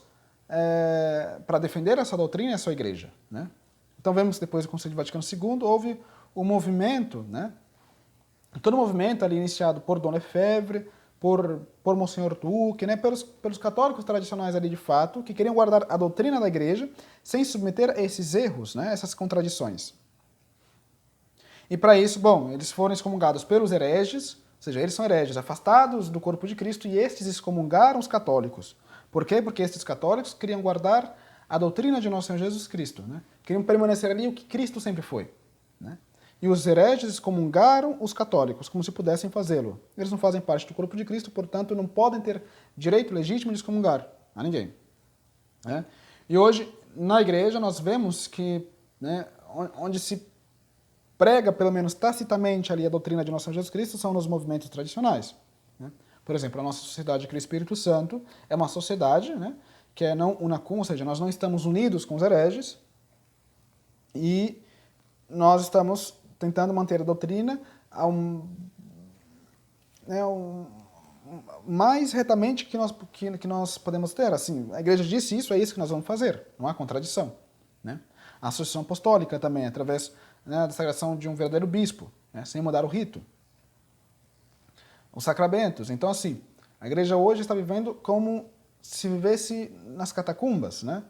para defender essa doutrina e a sua igreja, né? Então, vemos depois do Concílio Vaticano II, houve o movimento, né, todo o movimento ali iniciado por Dom Lefebvre, por Monsenhor Duque, né, pelos católicos tradicionais ali de fato, que queriam guardar a doutrina da igreja sem submeter a esses erros, né, essas contradições. E para isso, bom, eles foram excomungados pelos hereges, ou seja, eles são hereges, afastados do corpo de Cristo, e estes excomungaram os católicos. Por quê? Porque estes católicos queriam guardar a doutrina de nosso Senhor Jesus Cristo, né? Queriam permanecer ali o que Cristo sempre foi, né? E os hereges excomungaram os católicos, como se pudessem fazê-lo. Eles não fazem parte do corpo de Cristo, portanto, não podem ter direito legítimo de excomungar a ninguém, né? E hoje, na igreja, nós vemos que, né, onde se prega, pelo menos tacitamente, ali a doutrina de nosso Senhor Jesus Cristo, são nos movimentos tradicionais, né? Por exemplo, a nossa sociedade Cristo Espírito Santo é uma sociedade, né, que é não unacum, ou seja, nós não estamos unidos com os hereges, e nós estamos tentando manter a doutrina mais retamente que nós podemos ter. Assim, a igreja disse isso, é isso que nós vamos fazer. Não há contradição. Né? A associação apostólica também, através da sagração de um verdadeiro bispo, né? Sem mudar o rito. Os sacramentos. Então, assim, a igreja hoje está vivendo como se vivesse nas catacumbas, né?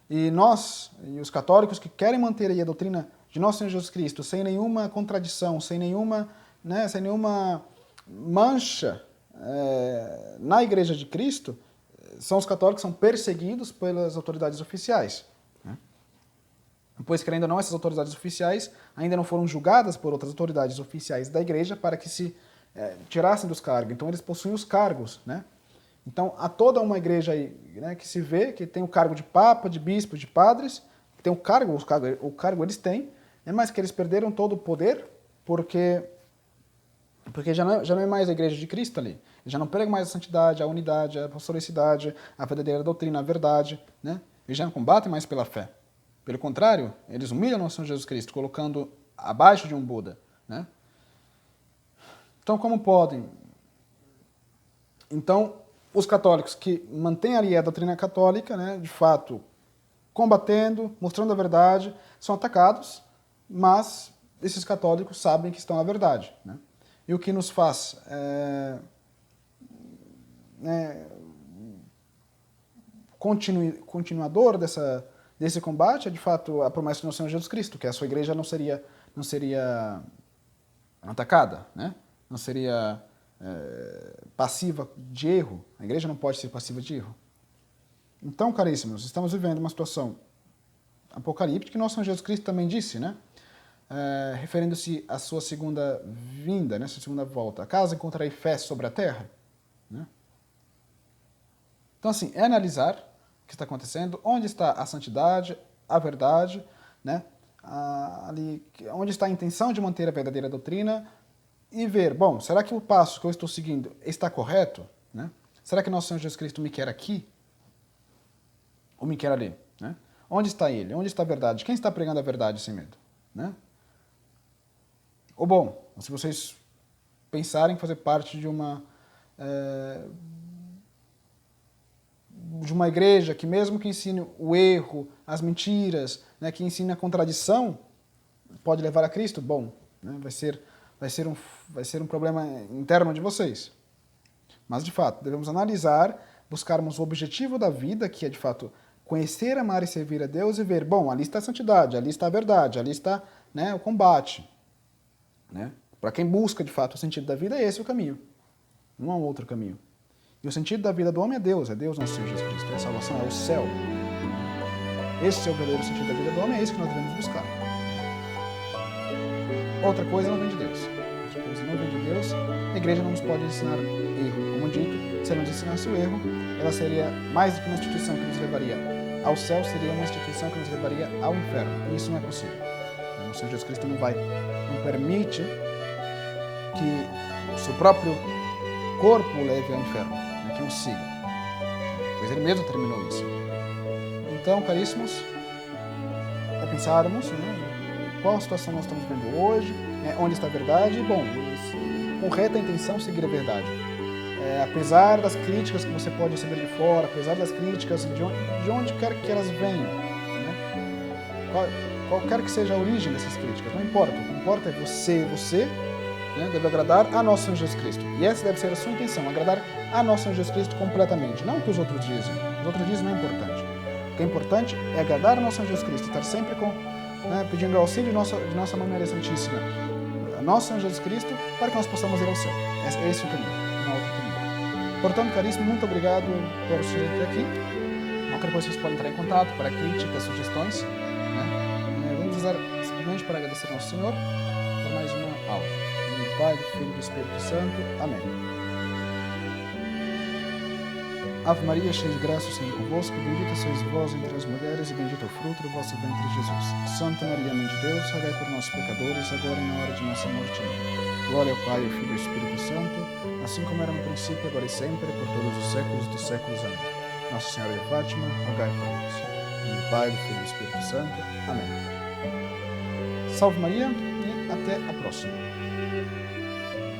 E nós, e os católicos que querem manter aí a doutrina de nosso Senhor Jesus Cristo, sem nenhuma contradição, sem nenhuma mancha na Igreja de Cristo, são os católicos que são perseguidos pelas autoridades oficiais. Né? Pois, querendo ou não, essas autoridades oficiais ainda não foram julgadas por outras autoridades oficiais da Igreja para que se tirassem dos cargos. Então, eles possuem os cargos, né? Então, há toda uma igreja aí, né, que se vê, que tem o cargo de papa, de bispo, de padres, que tem o cargo eles têm, mas que eles perderam todo o poder, porque já não é mais a igreja de Cristo ali. Eles já não pregam mais a santidade, a unidade, a apostolicidade, a verdadeira doutrina, a verdade, né? Eles já não combatem mais pela fé. Pelo contrário, eles humilham nosso Senhor Jesus Cristo, colocando abaixo de um Buda, né? Então, como podem? Então, os católicos que mantêm ali a doutrina católica, né, de fato, combatendo, mostrando a verdade, são atacados, mas esses católicos sabem que estão na verdade. Né? E o que nos faz continuador desse combate é, de fato, a promessa do nosso Senhor Jesus Cristo, que a sua igreja não seria atacada, né? Não seria passiva de erro. A igreja não pode ser passiva de erro. Então, caríssimos, estamos vivendo uma situação apocalíptica que nosso Senhor Jesus Cristo também disse, né? Referindo-se à sua segunda vinda, né? Sua segunda volta. Acaso encontrarei fé sobre a terra? Né? Então, assim, é analisar o que está acontecendo, onde está a santidade, a verdade, né? Ali, onde está a intenção de manter a verdadeira doutrina, e ver, bom, será que o passo que eu estou seguindo está correto? Né? Será que nosso Senhor Jesus Cristo me quer aqui? Ou me quer ali? Né? Onde está Ele? Onde está a verdade? Quem está pregando a verdade sem medo? Né? Ou bom, se vocês pensarem em fazer parte de uma igreja que mesmo que ensine o erro, as mentiras, né, que ensine a contradição, pode levar a Cristo? Bom, né, vai ser um problema interno de vocês. Mas, de fato, devemos analisar, buscarmos o objetivo da vida, que é, de fato, conhecer, amar e servir a Deus e ver, bom, ali está a santidade, ali está a verdade, ali está, né, o combate. Né? Para quem busca, de fato, o sentido da vida, esse é o caminho. Não há um outro caminho. E o sentido da vida do homem é Deus nosso Senhor Jesus Cristo. A salvação é o céu. Esse é o verdadeiro sentido da vida do homem, é isso que nós devemos buscar. Outra coisa não vem de Deus. Outra coisa não vem de Deus. A igreja não nos pode ensinar erro. Como dito, se ela nos ensinasse o erro, ela seria mais do que uma instituição que nos levaria ao céu, seria uma instituição que nos levaria ao inferno. E isso não é possível. O Senhor Jesus Cristo não permite que o seu próprio corpo o leve ao inferno, que o siga. Pois ele mesmo terminou isso. Então, caríssimos, é pensarmos, qual a situação nós estamos vivendo hoje, onde está a verdade, e, bom, com reta intenção seguir a verdade. Apesar das críticas que você pode receber de fora, apesar das críticas de onde quer que elas venham, né? Qualquer que seja a origem dessas críticas, não importa. O que importa é você deve agradar a nosso Senhor Jesus Cristo. E essa deve ser a sua intenção, agradar a nosso Senhor Jesus Cristo completamente, não o que os outros dizem. Os outros dizem não é importante. O que é importante é agradar a nosso Senhor Jesus Cristo, estar sempre pedindo auxílio de nossa Mãe Maria Santíssima, a nosso Senhor Jesus Cristo, para que nós possamos ir ao céu. Esse é o caminho, não há outro caminho. Portanto, caríssimo, muito obrigado por assistir até aqui. Qualquer coisa vocês podem entrar em contato para críticas, sugestões. Vamos usar simplesmente para agradecer ao nosso Senhor por mais uma aula. Em nome do Pai, do Filho e do Espírito Santo. Amém. Ave Maria, cheia de graça, o Senhor é convosco, bendita sois vós entre as mulheres e bendito é o fruto do vosso ventre, Jesus. Santa Maria, Mãe de Deus, rogai por nós pecadores, agora e na hora de nossa morte. Amém. Glória ao Pai, ao Filho e ao Espírito Santo, assim como era no princípio, agora e sempre, por todos os séculos dos séculos. Amém. Nossa Senhora de Fátima, rogai por nós. Em nome do Pai, do Filho e do Espírito Santo. Amém. Salve Maria e até a próxima.